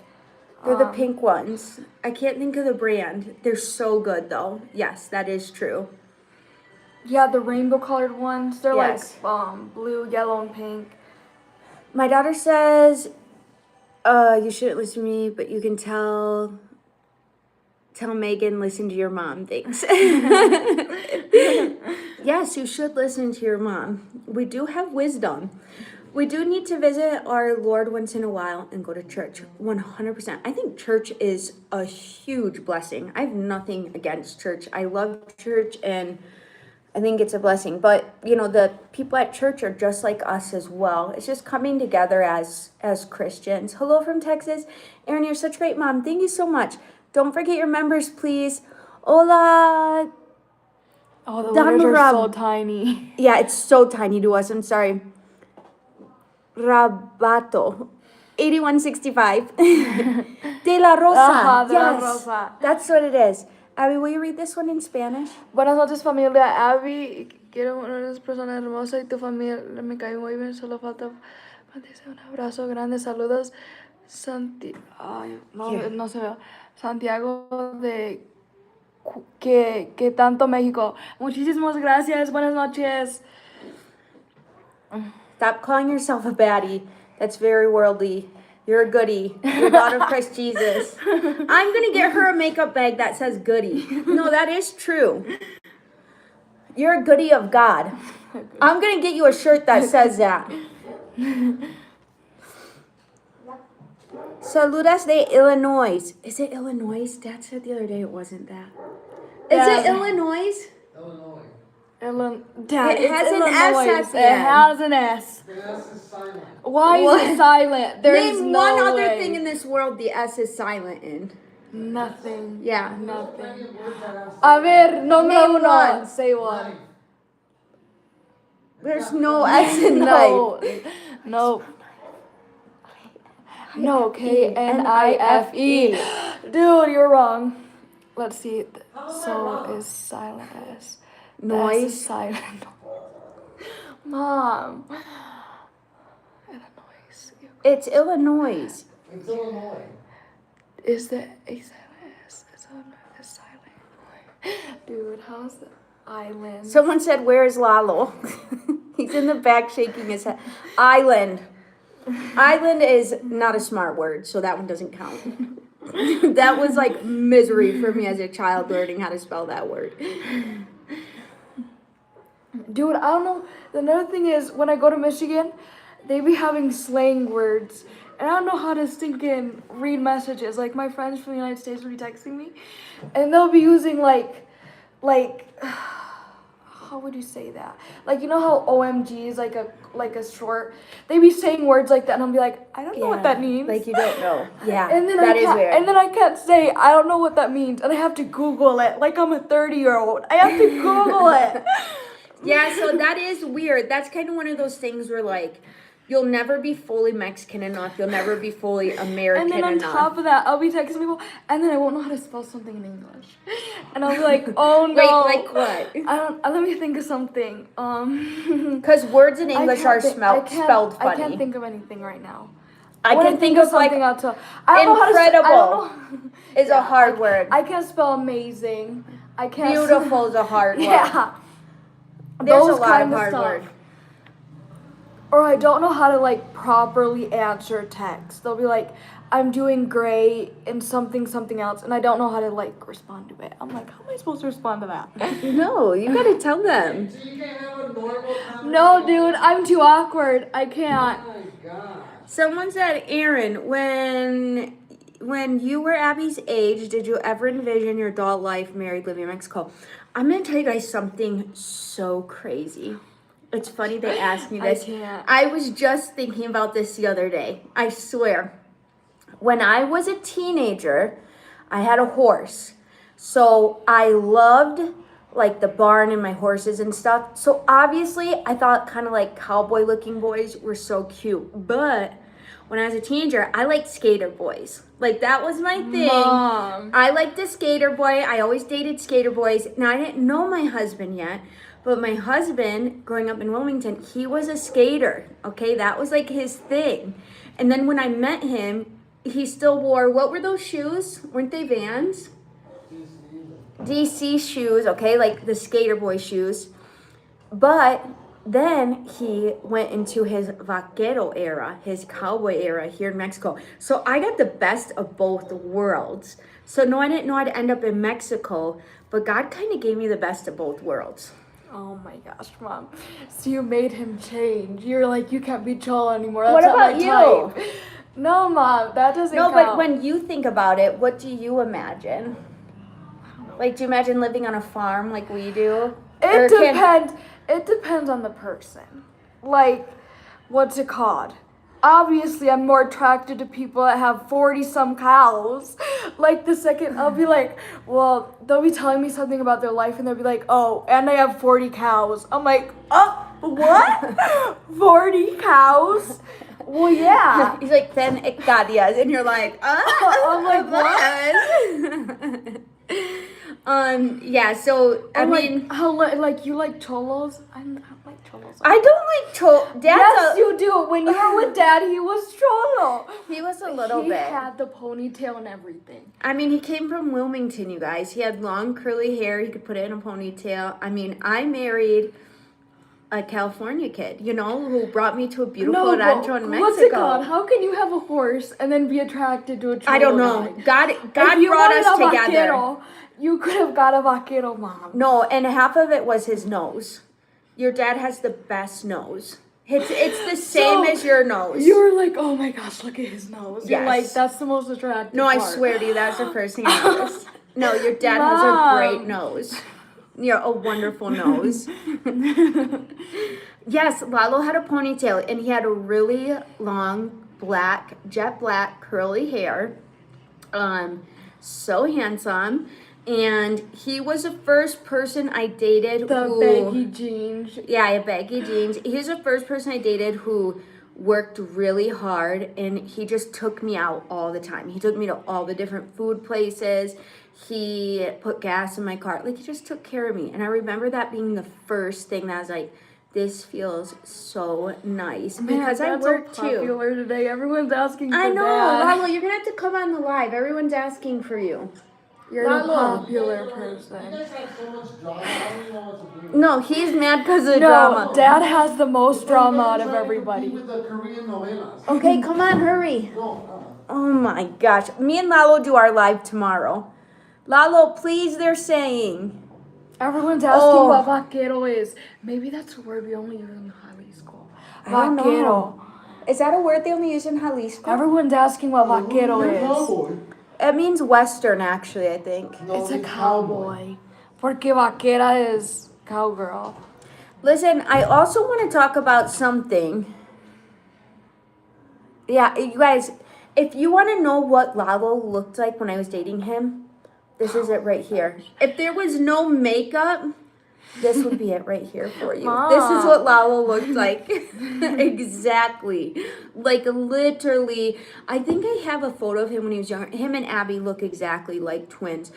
They're the pink ones. I can't think of the brand. They're so good though. Yes, that is true. Yeah, the rainbow colored ones. They're Yes. like blue, yellow, and pink. My daughter says, you shouldn't listen to me, but you can tell Megan, listen to your mom. Thanks. Yes, you should listen to your mom. We do have wisdom. We do need to visit our Lord once in a while and go to church. 100%. I think church is a huge blessing. I have nothing against church. I love church and I think it's a blessing. But, the people at church are just like us as well. It's just coming together as Christians. Hello from Texas. Erin, you're such a great mom. Thank you so much. Don't forget your members, please. Hola. Oh, the letters are Rab- so tiny. Yeah, it's so tiny to us. I'm sorry. Rabato. 8165. De la Rosa. De la Yes. Rosa. That's what it is. Abby, will you read this one in Spanish? Buenas noches, familia. Abby, quiero una persona hermosa y tu familia me cae muy bien. Solo falta mandarse un abrazo grande. Saludos, no se ve. Santiago de que tanto México. Muchísimas gracias. Buenas noches. Stop calling yourself a baddie. That's very worldly. You're a goodie. You're God of Christ Jesus. I'm going to get her a makeup bag that says goodie. No, that is true. You're a goodie of God. I'm going to get you a shirt that says that. Saludas de Illinois. Is it Illinois? Dad said the other day it wasn't that. Is it Illinois? Illinois. Dad, It has an Illinois. S at the It end. has an S. The S is silent. Why What? is it silent? There's Name no one other way. thing in this world the S is silent in. Nothing. Yeah. Nothing. Plenty of words that have A ver, nombre Name uno. one. Say one. There's no S in life. No. No, K-N-I-F-E. Dude, you're wrong. Let's see. So is silent S. The S Noise. is silent. Mom. Illinois. It's Illinois. It's Illinois. Is the A silent S? Is silent? Dude, how's the island? Someone said, "Where is Lalo?" He's in the back shaking his head. Island. Island is not a smart word, so that one doesn't count. That was like misery for me as a child learning how to spell that word. Dude, I don't know. Another thing is, when I go to Michigan, they be having slang words. And I don't know how to stinking read messages. Like, my friends from the United States will be texting me. And they'll be using, like, how would you say that? Like, you know how OMG is like a short? They be saying words like that, and I'll be like, I don't know what that means. Like you don't know. Yeah, And then that is weird. And then I can't say, I don't know what that means. And I have to Google it. Like I'm a 30-year-old. I have to Google it. Yeah, so that is weird. That's kind of one of those things where, like, you'll never be fully Mexican enough. You'll never be fully American And then on enough. top of that, I'll be texting people, and then I won't know how to spell something in English. And I'll be like, oh no. Wait, like what? Let me think of something. Because words in English are spelled funny. I can't think of anything right now. I When can think of like something, I'll tell. I don't know how to incredible is a hard word. I can't spell amazing. I can't. Beautiful is a hard word. Yeah. There's Those a lot of kind of hard stuff. words. or I don't know how to like properly answer text. They'll be like, I'm doing great and something else, and I don't know how to like respond to it. I'm like, how am I supposed to respond to that? No, you gotta tell them. So you can't have a normal conversation? No, dude, I'm too awkward. I can't. Oh my God. Someone said, Aaron, when you were Abby's age, did you ever envision your adult life married living in Mexico? I'm gonna tell you guys something so crazy. It's funny they asked me this. I can't. I was just thinking about this the other day. I swear. When I was a teenager, I had a horse. So I loved like the barn and my horses and stuff. So obviously I thought kind of like cowboy looking boys were so cute. But when I was a teenager, I liked skater boys. Like that was my thing. Mom. I liked a skater boy. I always dated skater boys. Now I didn't know my husband yet. But my husband, growing up in Wilmington, he was a skater. Okay, that was like his thing. And then when I met him, he still wore, what were those shoes? Weren't they Vans? DC shoes, okay, like the skater boy shoes. But then he went into his vaquero era, his cowboy era here in Mexico. So I got the best of both worlds. So no, I didn't know I'd end up in Mexico, but God kind of gave me the best of both worlds. Oh my gosh, Mom. So you made him change. You're like, you can't be Cholo anymore. That's What not about my you? type. No, Mom, that doesn't No, count. but when you think about it, what do you imagine? Like, do you imagine living on a farm like we do? It depends. It depends on the person. Like, what's it called? Obviously, I'm more attracted to people that have 40-some cows. Like, the second I'll be like, well, they'll be telling me something about their life, and they'll be like, oh, and I have 40 cows. I'm like, oh, what? 40 cows? Well, yeah. He's like, 10 hectáreas, and you're like, I'm like, what? Yeah, so, I mean, like, how, like, you like cholos? I don't like cholos. I don't like Yes, you do. When you were with Dad, he was cholo. He was a little He bit. had the ponytail and everything. I mean, he came from Wilmington, you guys. He had long curly hair. He could put it in a ponytail. I mean, I married a California kid, you know, who brought me to a beautiful rancho in Mexico. What's it called? How can you have a horse and then be attracted to a cholo? I don't know. guy? God If you brought wanted us a together. Vaquero, you could have got a vaquero, Mom. No, and half of it was his nose. Your dad has the best nose. It's the same So, as your nose. You're like, oh my gosh, look at his nose. You're Yes. like, that's the most attractive No, I part. swear to you, that's the first thing I noticed. No, your dad has a Mom. great nose. You're a wonderful nose. Yes, Lalo had a ponytail, and he had a really long, jet black, curly hair. So handsome. And he was the first person I dated The who... baggy jeans. Yeah, baggy jeans. He was the first person I dated who worked really hard, and he just took me out all the time. He took me to all the different food places. He put gas in my car. Like, he just took care of me. And I remember that being the first thing that I was like, this feels so nice. Because I Dad's work so too. popular today. Everyone's asking for I know, Dad. Lalo, you're going to have to come on the live. Everyone's asking for you. You're a Lalo. popular You person. guys have so much drama. I don't even know what to do. No, he's mad because of the No, drama. Dad has the most drama out of Trying to everybody. compete with the Korean novelas. Okay, come on, hurry. No, Oh my gosh. Me and Lalo do our live tomorrow. Lalo, please, they're saying. Everyone's asking Oh. what vaquero is. Maybe that's a word we only use in Jalisco. I don't know. Vaquero. Is that a word they only use in Jalisco? Everyone's asking what no. vaquero You're a is. cowboy. It means Western, actually, I think. No, It's a he's cowboy. Porque vaquera is cowgirl. Listen, I also want to talk about something. Yeah, you guys, if you want to know what Lalo looked like when I was dating him, this is it right here. If there was no makeup, this would be it right here for you. This is what Lalo looked like. Exactly. Like, literally. I think I have a photo of him when he was younger. Him and Abby look exactly like twins.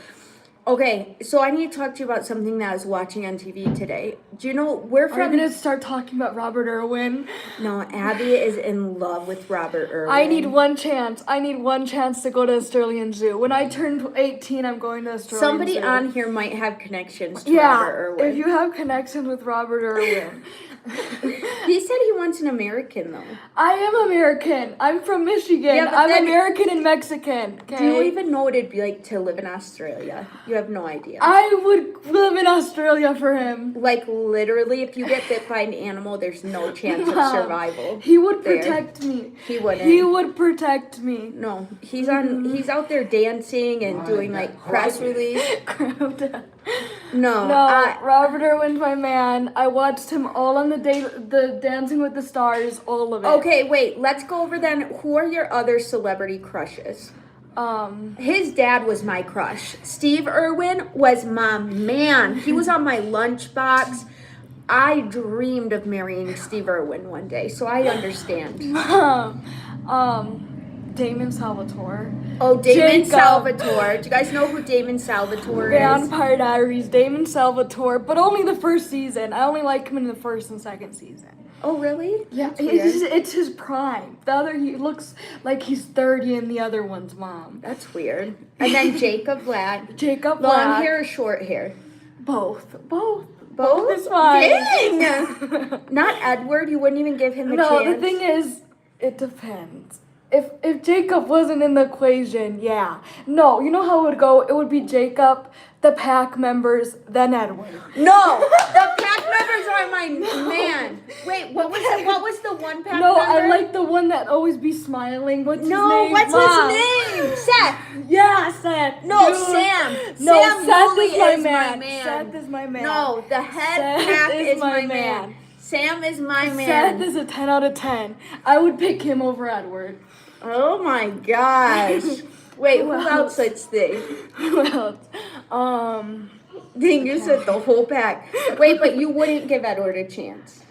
Okay, so I need to talk to you about something that I was watching on TV today. Do you know, we're Are you from... gonna start talking about Robert Irwin? No, Abby is in love with Robert Irwin. I need one chance. I need one chance to go to Australian Zoo. When I turn 18, I'm going to Australian Somebody Zoo. on here might have connections to Yeah, Robert Irwin. if you have connections with Robert Irwin, He said he wants an American though. I am American. I'm from Michigan. Yeah, but I'm then- American and Mexican. Okay? Do you even know what it'd be like to live in Australia? You have no idea. I would live in Australia for him. Like literally, if you get bit by an animal, there's no chance of Mom, survival. He would there. protect me. He wouldn't. He would protect me. No, he's out there dancing and doing like press release. No, No, Robert Irwin's my man. I watched him all on the Dancing with the Stars, all of it. okay, wait. Let's go over then. Who are your other celebrity crushes? His dad was my crush. Steve Irwin was my man. He was on my lunchbox. I dreamed of marrying Steve Irwin one day, so I understand. Damon Salvatore. Oh, Damon Jacob. Salvatore. Do you guys know who Damon Salvatore is? Vampire Diaries, Damon Salvatore, but only the first season. I only like him in the first and second season. Oh, really? Yeah, That's weird. it's his prime. The other, he looks like he's 30 in the other one's mom. That's weird. And then Jacob Black. Jacob Long Black. hair or short hair? Both. Both? is fine. Dang! Not Edward. You wouldn't even give him a No, chance. the thing is, it depends. If Jacob wasn't in the equation, yeah. No, you know how it would go? It would be Jacob, the pack members, then Edward. No! The pack members are my man. Wait, what was the one pack No, member? I like the one that always be smiling. What's his No, name? what's Mom. his name? Seth. Yeah, Seth. No, Dude. Sam. No, Sam Seth Woolley is my is man. my man. Seth is my man. No, the head Seth pack is is my my man. man. Sam is my man. Seth is a 10 out of 10. I would pick him over Edward. Oh my gosh. Wait, who Who else? else? Let's see. Who else? Dang, you said the whole pack. Wait, but you wouldn't give Edward a chance.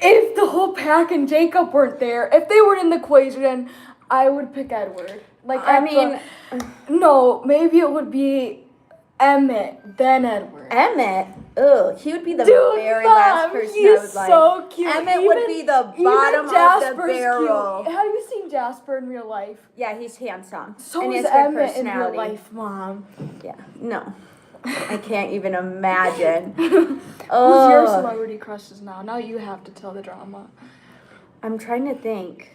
If the whole pack and Jacob weren't there, if they weren't in the equation, I would pick Edward. Like, I mean, no, maybe it would be Emmett, then Edward. Emmett. Ugh, he would be the Dude, very Mom, last person I he's would like. so cute. Emmett would be the even bottom of the Jasper's barrel. Cute. Have you seen Jasper in real life? Yeah, he's handsome. So and he is has good Emmett in real personality. life, Mom. Yeah, no. I can't even imagine. Who's your Ugh. celebrity crushes now? Now you have to tell the drama. I'm trying to think.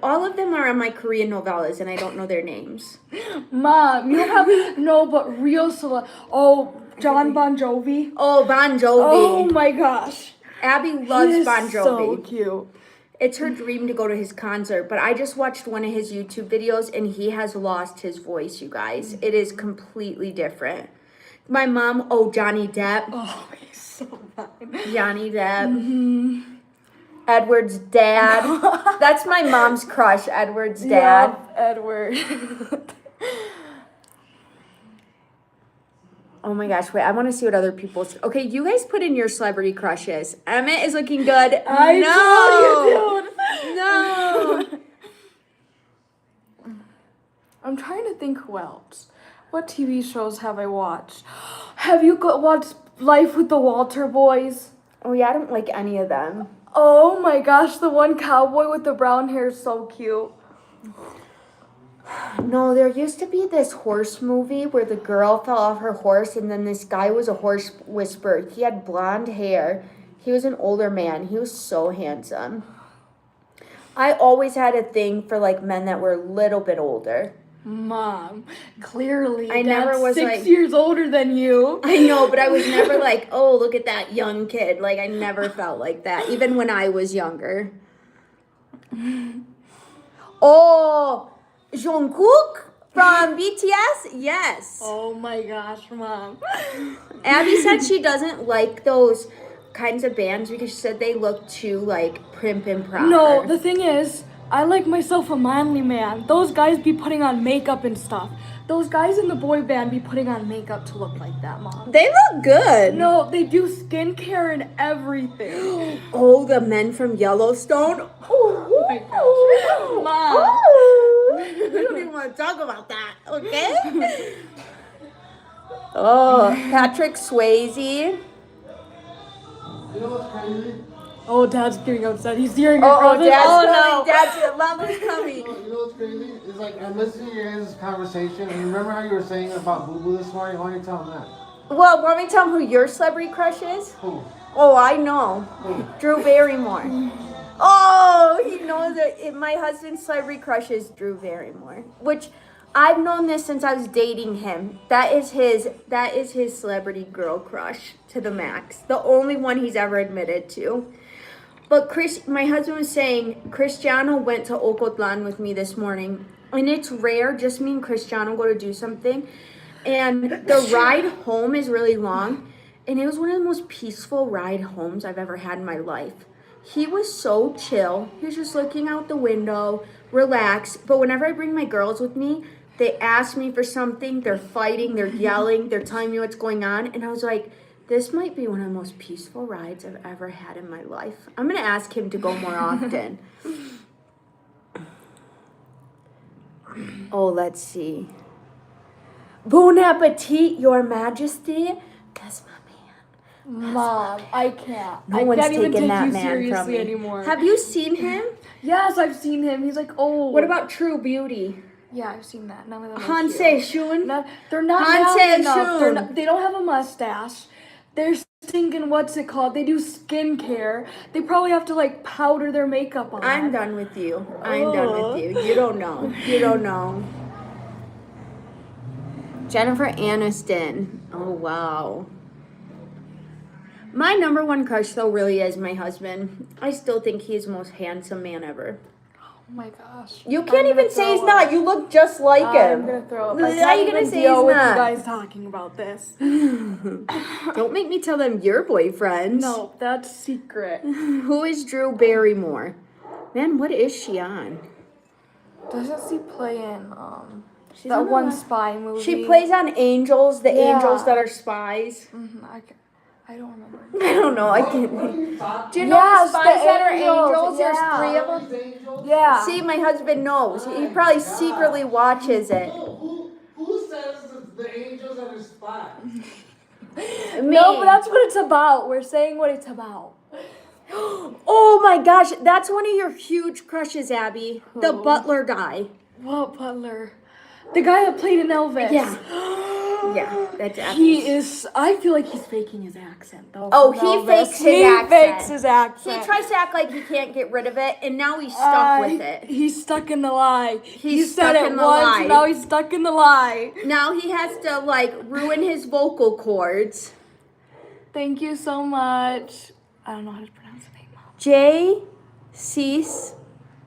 All of them are on my Korean novellas, and I don't know their names. Mom, you have no, but real Oh, John Bon Jovi. Oh, Bon Jovi. Oh my gosh, Abby loves he is Bon Jovi. so cute. It's her dream to go to his concert, but I just watched one of his YouTube videos, and he has lost his voice, you guys. It is completely different. My mom, Johnny Depp. Oh, he's so fine. Johnny Depp. Edward's dad. That's my mom's crush, Edward's dad. Yep, Edward. Oh my gosh, wait, I want to see what other people's... Okay, you guys put in your celebrity crushes. Emmett is looking good. I No! told you, dude. I'm trying to think who else. What TV shows have I watched? Have you watched Life with the Walter Boys? Oh yeah, I don't like any of them. Oh my gosh, the one cowboy with the brown hair is so cute. No, there used to be this horse movie where the girl fell off her horse and then this guy was a horse whisperer. He had blonde hair. He was an older man. He was so handsome. I always had a thing for like men that were a little bit older. Mom, clearly I never was 6 like- years older than you. I know, but I was never like, oh, look at that young kid. Like, I never felt like that, even when I was younger. Oh, Jungkook from BTS? Yes. Oh my gosh, Mom. Abby said she doesn't like those kinds of bands because she said they look too, like, prim and proper. No, the thing is, I like myself a manly man. Those guys be putting on makeup and stuff. Those guys in the boy band be putting on makeup to look like that, Mom. They look good. No, they do skincare and everything. Oh, the men from Yellowstone. Oh my gosh. Mom. Oh, we don't even want to talk about that, okay? Oh, Patrick Swayze. You know what's crazy? Oh, Dad's getting upset. He's hearing your Oh, brother. Dad's Oh, coming. no. Dad's Mama's coming. You know what's crazy? It's like I'm listening to your guys' conversation, and remember how you were saying about Boo Boo this morning? Why don't you tell him that? Well, want me to tell him who your celebrity crush is? Who? Oh, I know. Drew Barrymore. Oh, he knows that my husband's celebrity crush is Drew Barrymore, which I've known this since I was dating him. That is his celebrity girl crush to the max. The only one he's ever admitted to. But my husband was saying Cristiano went to Ocotlan with me this morning, and it's rare. Just me and Cristiano go to do something, and the ride home is really long, and it was one of the most peaceful ride homes I've ever had in my life. He was so chill. He was just looking out the window, relaxed. But whenever I bring my girls with me, they ask me for something. They're fighting. They're yelling. They're telling me what's going on, and I was like, this might be one of the most peaceful rides I've ever had in my life. I'm going to ask him to go more often. Oh, let's see. Bon appetit, Your Majesty. That's my man. Mom, I can't. No I one's can't even taking take that you man from seriously me. anymore. Have you seen him? Yes, I've seen him. He's like old. What about True Beauty? Yeah, I've seen that. None of them. Hanse Shun? They're not Hanse young enough. Shun. They don't have a mustache. They're stinking. What's it called? They do skincare. They probably have to like powder their makeup on. I'm done with you. I'm done with you. You don't know. You don't know. Jennifer Aniston. Oh, wow. My number one crush, though, really is my husband. I still think he's the most handsome man ever. Oh my gosh. You can't even say he's not. You look just like him. I'm gonna throw up. How I are can't you gonna even say deal he's with not? you guys talking about this. Don't make me tell them your boyfriends. No, that's secret. Who is Drew Barrymore? Man, what is she on? Doesn't she play in She's that on one a- spy movie? She plays on Angels, the Yeah. angels that are spies. I don't remember. I don't know. I can't. Do you know Yes, the the spies that are angels, angels? yeah. There's 3 of them. Angels? Yeah. See, my husband knows. He probably secretly watches it. Who says the angels are the spies? Me. No, but that's what it's about. We're saying what it's about. Oh my gosh, that's one of your huge crushes, Abby. The butler guy. What butler? The guy that played in Elvis. Yeah. Yeah, that's Abby. He is. I feel like he's faking his accent though. Oh, from he Elvis. fakes his He accent. fakes his He accent. tries to act like he can't get rid of it, and now he's stuck with it. He's stuck in the lie. He He's said stuck it in the once, lie. and now he's stuck in the lie. Now he has to, like, ruin his vocal cords. Thank you so much. I don't know how to pronounce the name. J. Cease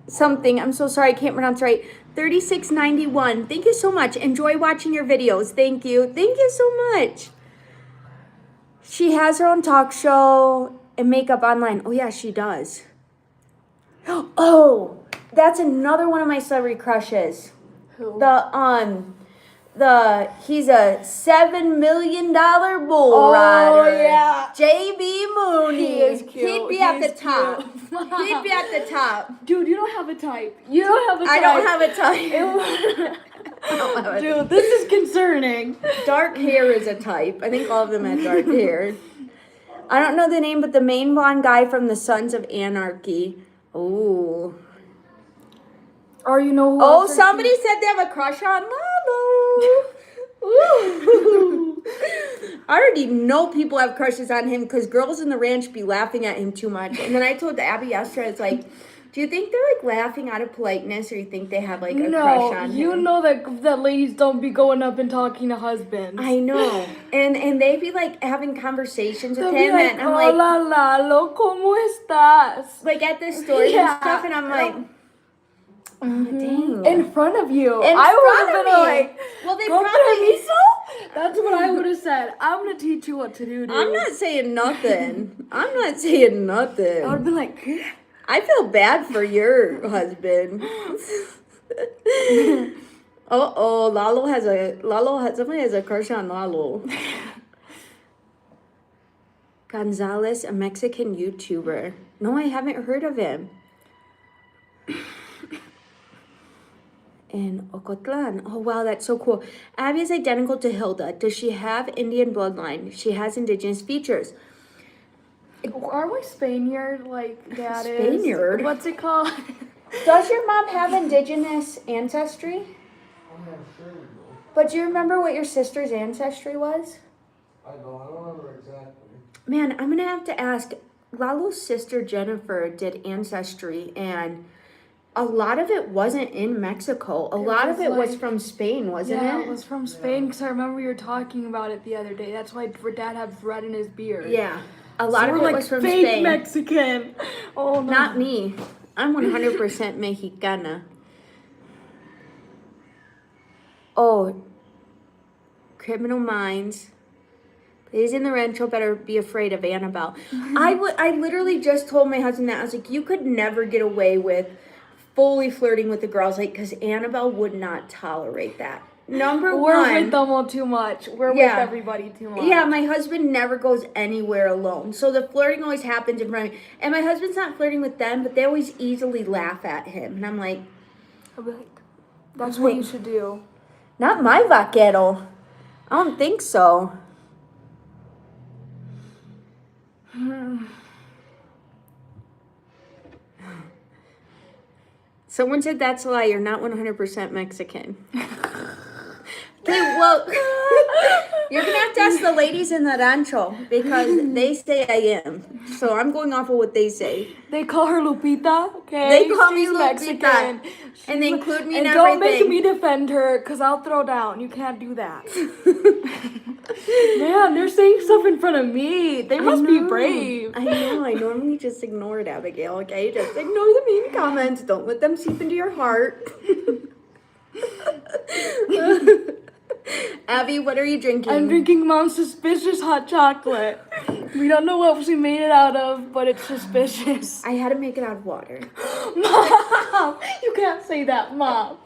something. I'm so sorry, I can't pronounce right. 3691. Thank you so much. Enjoy watching your videos. Thank you. Thank you so much. She has her own talk show and makeup online. Oh, yeah, she does. Oh, that's another one of my celebrity crushes. Who? He's a $7 million bull Oh, rider. yeah. JB Mooney. He is cute. He'd be at He's the top. cute. He'd be at the top. Dude, you don't have a type. You don't have a type. I don't have a type. I don't have a Dude, this is concerning. Dark hair is a type. I think all of them had dark hair. I don't know the name, but the main blonde guy from the Sons of Anarchy. Oh. Or you know who Oh, else is somebody cute? said they have a crush on Lalo. Ooh. I already know people have crushes on him because girls in the ranch be laughing at him too much. And then I told Abby yesterday, it's like, do you think they're like laughing out of politeness, or you think they have like a crush on him? You know that ladies don't be going up and talking to husbands. I know. And they be like having conversations with They'll him, be like, and I'm like, hola Lalo, ¿cómo estás? like at the stores Yeah. and stuff, and I'm like, oh, dang. In front of you. In I front would of have me. been like, Well, they "Go probably- permiso?" That's what I would have said. I'm gonna teach you what to do, dude. I'm not saying nothing. I'm not saying I would nothing. have been like, I feel bad for your husband. Somebody has a crush on Lalo. Gonzalez, a Mexican YouTuber. No, I haven't heard of him. In Ocotlan. Oh, wow, that's so cool. Abby is identical to Hilda. Does she have Indian bloodline? She has indigenous features. are we Spaniard like Dad is? Spaniard? What's it called? Does your mom have indigenous ancestry? I'm not sure we do. But do you remember what your sister's ancestry was? I don't remember exactly. Man, I'm gonna have to ask. Lalo's sister Jennifer did Ancestry, and a lot of it wasn't in Mexico. A lot of was it was like- from Spain, wasn't Yeah, it? it was from Spain because I remember you were talking about it the other day. That's why Dad has red in his beard. Yeah, a lot So of we're it like was from fake Spain. Mexican. Oh no. Not me. I'm 100% Mexicana. Oh, Criminal Minds. Ladies in the Rancho better be afraid of Annabelle. I literally just told my husband that. I was like, you could never get away with fully flirting with the girls, like, because Annabelle would not tolerate that. Number We're one. with them all too much. We're Yeah. with everybody too much. Yeah, my husband never goes anywhere alone. So the flirting always happens in front of me. And my husband's not flirting with them, but they always easily laugh at him. And I'm like, I'll be like, that's what you should do. not my vaquero. I don't think so. Someone said that's a lie. You're not 100% Mexican. Okay, well, you're going to have to ask the ladies in the rancho because they say I am. So I'm going off of what they say. They call her Lupita, okay? They call me She's Lupita. Mexican. And they include me and in don't make everything. me defend her, because I'll throw down. You can't do that. Man, they're saying stuff in front of me. They must be brave. I know. I normally just ignore it, Abigail, okay? Just ignore the mean comments. Don't let them seep into your heart. Abby, what are you drinking? I'm drinking Mom's suspicious hot chocolate. We don't know what she made it out of, but it's suspicious. I had to make it out of water. Mom, you can't say that, Mom.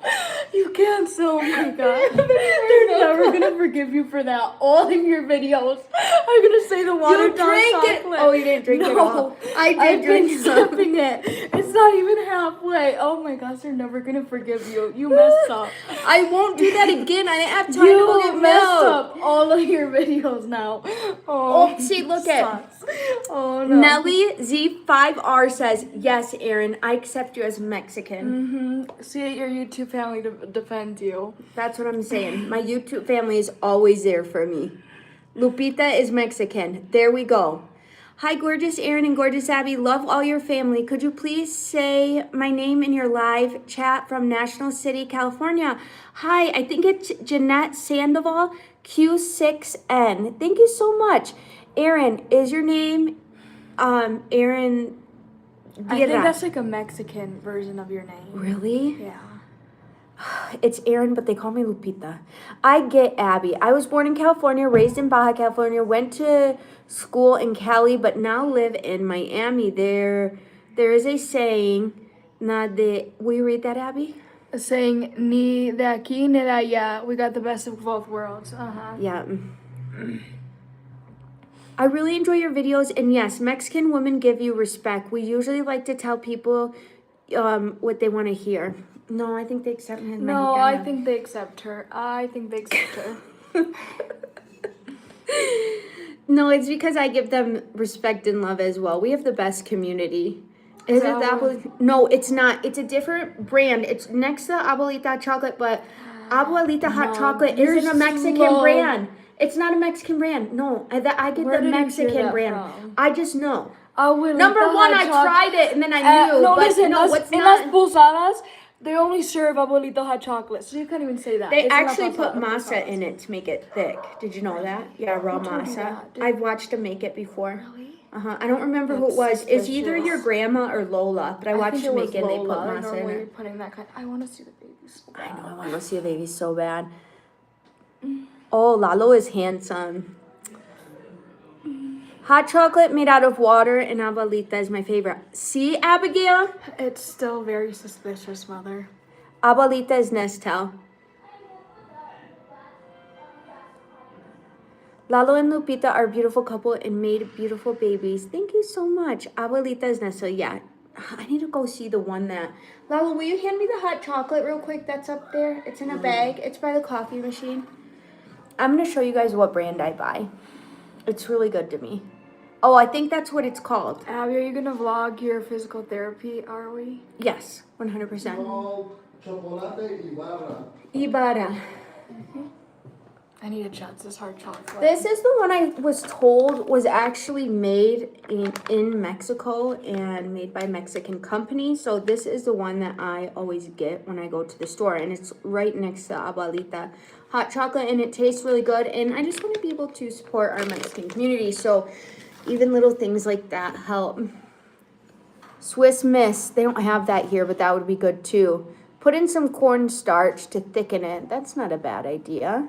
You can't say, oh my God. They're never gonna forgive you for that. All of your videos are gonna say the watered down drank it. chocolate. Oh, you didn't drink it all. I did I've drink been some. sipping it. It's not even halfway. Oh my gosh, they're never gonna forgive you. You messed up. I won't do that again. I didn't have time to go You get messed milk. up all of your videos now. Oh, see, look at sucks. Oh no. Nelly Z5R says, yes, Aaron, I accept you as Mexican. See, your YouTube family defends you. That's what I'm saying. My YouTube family is always there for me. Lupita is Mexican. There we go. Hi, gorgeous Aaron and gorgeous Abby. Love all your family. Could you please say my name in your live chat from National City, California? Hi, I think it's Jeanette Sandoval, Q6N. Thank you so much. Aaron, is your name Aaron I think Guerra? that's like a Mexican version of your name. Really? Yeah. It's Aaron, but they call me Lupita. I get Abby. I was born in California, raised in Baja California, went to school in Cali, but now live in Miami. There is a saying, will you read that, Abby? Saying ni de aquí ni de allá. We got the best of both worlds. Yeah. I really enjoy your videos, and yes, Mexican women give you respect. We usually like to tell people what they want to hear. No, I think they accept me as No, Mexicana. I think they accept her. No, it's because I give them respect and love as well. We have the best community. Is it the Abuelita? No, it's not. It's a different brand. It's next to Abuelita chocolate, but Abuelita hot chocolate isn't a Mexican slow. brand. It's not a Mexican brand. No, I get Where the did you hear Mexican that brand. from? I just know. Abuelita Number one, hot I choc- tried it and then I knew. No, but listen, no, las, what's in not? las posadas, they only serve Abuelita hot chocolate, so you can't even say that. They It's not actually put posada, masa posadas. in it to make it thick. Did you know that? Yeah, raw told you masa. that? I've watched them make it before. Really? I don't remember who it That's was. It's either your suspicious. grandma or Lola, but I watched think them it was make it and they put Lola. I don't know masa in why it. you're putting that kind. I want to see the babies. I know, I want to see a baby so bad. Oh, Lalo is handsome. Hot chocolate made out of water and Abuelita is my favorite. See, Abigail? It's still very suspicious, Mother. Abuelita is Nestel. Lalo and Lupita are a beautiful couple and made beautiful babies. Thank you so much. Abuelita is Nestel. Yeah, I need to go see the one that... Lalo, will you hand me the hot chocolate real quick that's up there? It's in a bag. It's by the coffee machine. I'm going to show you guys what brand I buy. It's really good to me. Oh, I think that's what it's called. Abby, are you gonna vlog your physical therapy? Are we? Yes, 100%. Called chocolate Ibarra. Ibarra. I need to judge this hard chocolate. This is the one I was told was actually made in Mexico and made by Mexican company. So this is the one that I always get when I go to the store. And it's right next to Abuelita hot chocolate. And it tastes really good. And I just want to be able to support our Mexican community. So even little things like that help. Swiss Miss. They don't have that here, but that would be good too. Put in some cornstarch to thicken it. That's not a bad idea.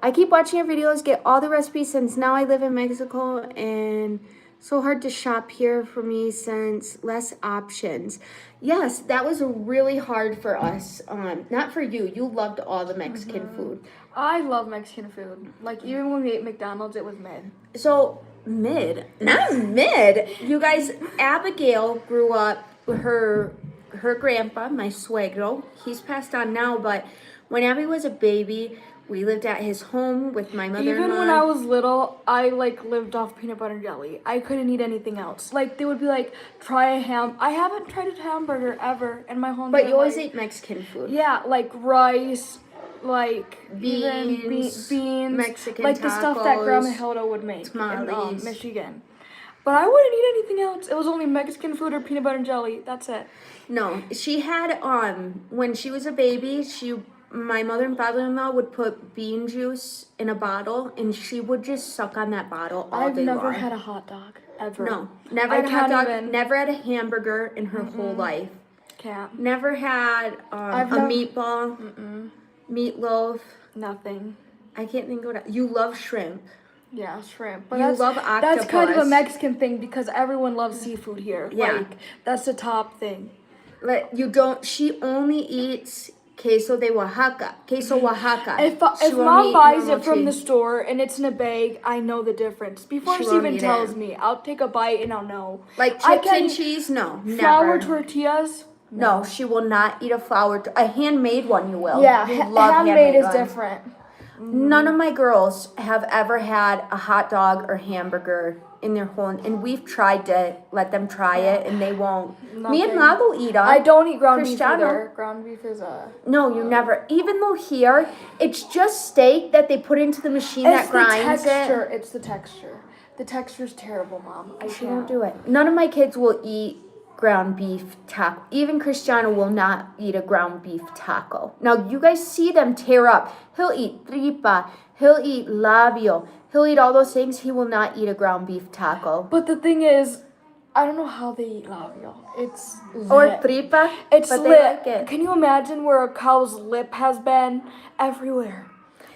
I keep watching your videos, get all the recipes since now I live in Mexico and so hard to shop here for me since less options. Yes, that was really hard for us. Not for you. You loved all the Mexican food. I love Mexican food. Like, even when we ate McDonald's, it was mid. So, not mid. You guys, Abigail grew up, her grandpa, my suegro, he's passed on now, but when Abby was a baby, we lived at his home with my mother-in-law. Even when I was little, I, like, lived off peanut butter and jelly. I couldn't eat anything else. Like, they would be like, try a ham. I haven't tried a hamburger ever in my whole But entire you always life. ate Mexican food. Yeah, like rice, like Beans, beans, Mexican like the stuff that tacos, Grandma Hilda would make in tamales. Michigan. But I wouldn't eat anything else. It was only Mexican food or peanut butter and jelly. That's it. No, she had, when she was a baby, my mother and father-in-law would put bean juice in a bottle, and she would just suck on that bottle all I've day long. never had a hot dog ever. No, never I had a hot can't dog, even. never had a hamburger in her whole life. Can't. Never had a meatball, meatloaf. Nothing. I can't think of it. You love shrimp. Yeah, shrimp. But You that's, love that's kind of a octopus. Mexican thing because everyone loves seafood here. Yeah. Like, that's the top thing. She only eats queso de Oaxaca. Queso Oaxaca. If She won't mom eat buys normal it from the cheese. store and it's in a bag, I know the difference. Before She she won't even eat tells it. me, I'll take a bite and I'll know. Like I chips can and eat cheese? No, flour never. tortillas. No, she will not eat a handmade one. You will. Yeah, You love handmade is ones. different. None of my girls have ever had a hot dog or hamburger in their whole, and we've tried to let them try it, and they won't. Me and Nothing. Lalo eat them. I don't eat ground beef Cristiano. either. Ground beef is No, you never. Even though here, it's just steak that they put into the machine that It's the grinds texture. it. It's the texture. The texture's terrible, Mom. I She can't won't do it. None of my kids will eat ground beef taco. Even Cristiano will not eat a ground beef taco. Now, you guys see them tear up. He'll eat tripa. He'll eat labio. He'll eat all those things. He will not eat a ground beef taco. But the thing is, I don't know how they eat labio. It's Or lit. tripa. It's but lit. they like it. Can you imagine where a cow's lip has been? Everywhere.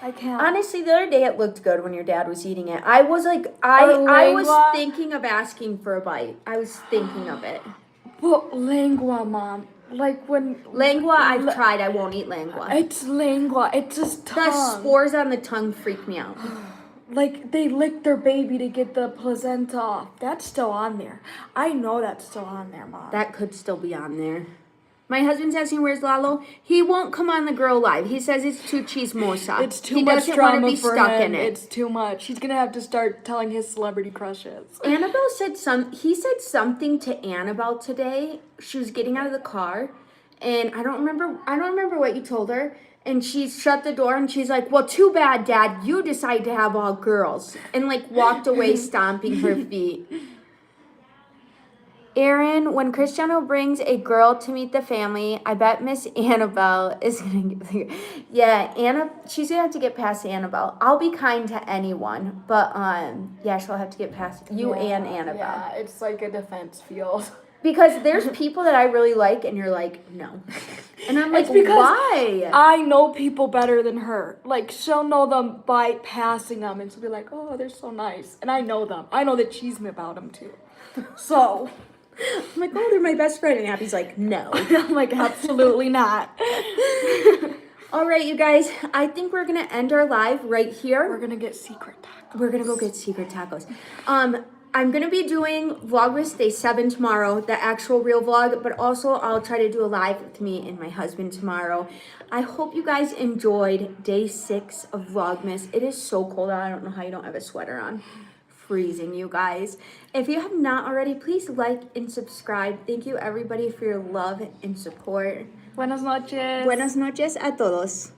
I can't. Honestly, the other day it looked good when your dad was eating it. I was like, I was lengua. thinking of asking for a bite. I was thinking of it. But lengua, Mom. Like when Lengua, I've tried. I won't eat lengua. it's lengua. It's just The tongue. spores on the tongue freak me out. Like they lick their baby to get the placenta off. That's still on there. I know that's still on there, Mom. That could still be on there. My husband's asking where's Lalo. He won't come on the Girl Live. He says it's too chismosa. It's too he much doesn't want to drama be for stuck him. in it. It's too much. He's gonna have to start telling his celebrity crushes. Annabelle said he said something to Annabelle today. She was getting out of the car, and I don't remember what you told her. And she shut the door and she's like, "Well, too bad, Dad. You decide to have all girls." And like walked away stomping her feet. Aaron, when Cristiano brings a girl to meet the family, I bet Miss Annabelle is gonna get. Yeah, she's gonna have to get past Annabelle. I'll be kind to anyone, but yeah, she'll have to get past you and Annabelle. Yeah, it's like a defense field. Because there's people that I really like, and you're like, no. And I'm like, It's because why? I know people better than her. Like, she'll know them by passing them, and she'll be like, oh, they're so nice. And I know them. I know the chisme about them, too. So, I'm like, oh, they're my best friend. And Abby's like, no. I'm like, absolutely not. All right, you guys, I think we're going to end our live right here. We're going to get secret tacos. We're going to go get secret tacos. I'm going to be doing Vlogmas Day 7 tomorrow, the actual real vlog, but also I'll try to do a live with me and my husband tomorrow. I hope you guys enjoyed Day 6 of Vlogmas. It is so cold out. I don't know how you don't have a sweater on. Freezing, you guys. If you have not already, please like and subscribe. Thank you, everybody, for your love and support. Buenas noches. Buenas noches a todos.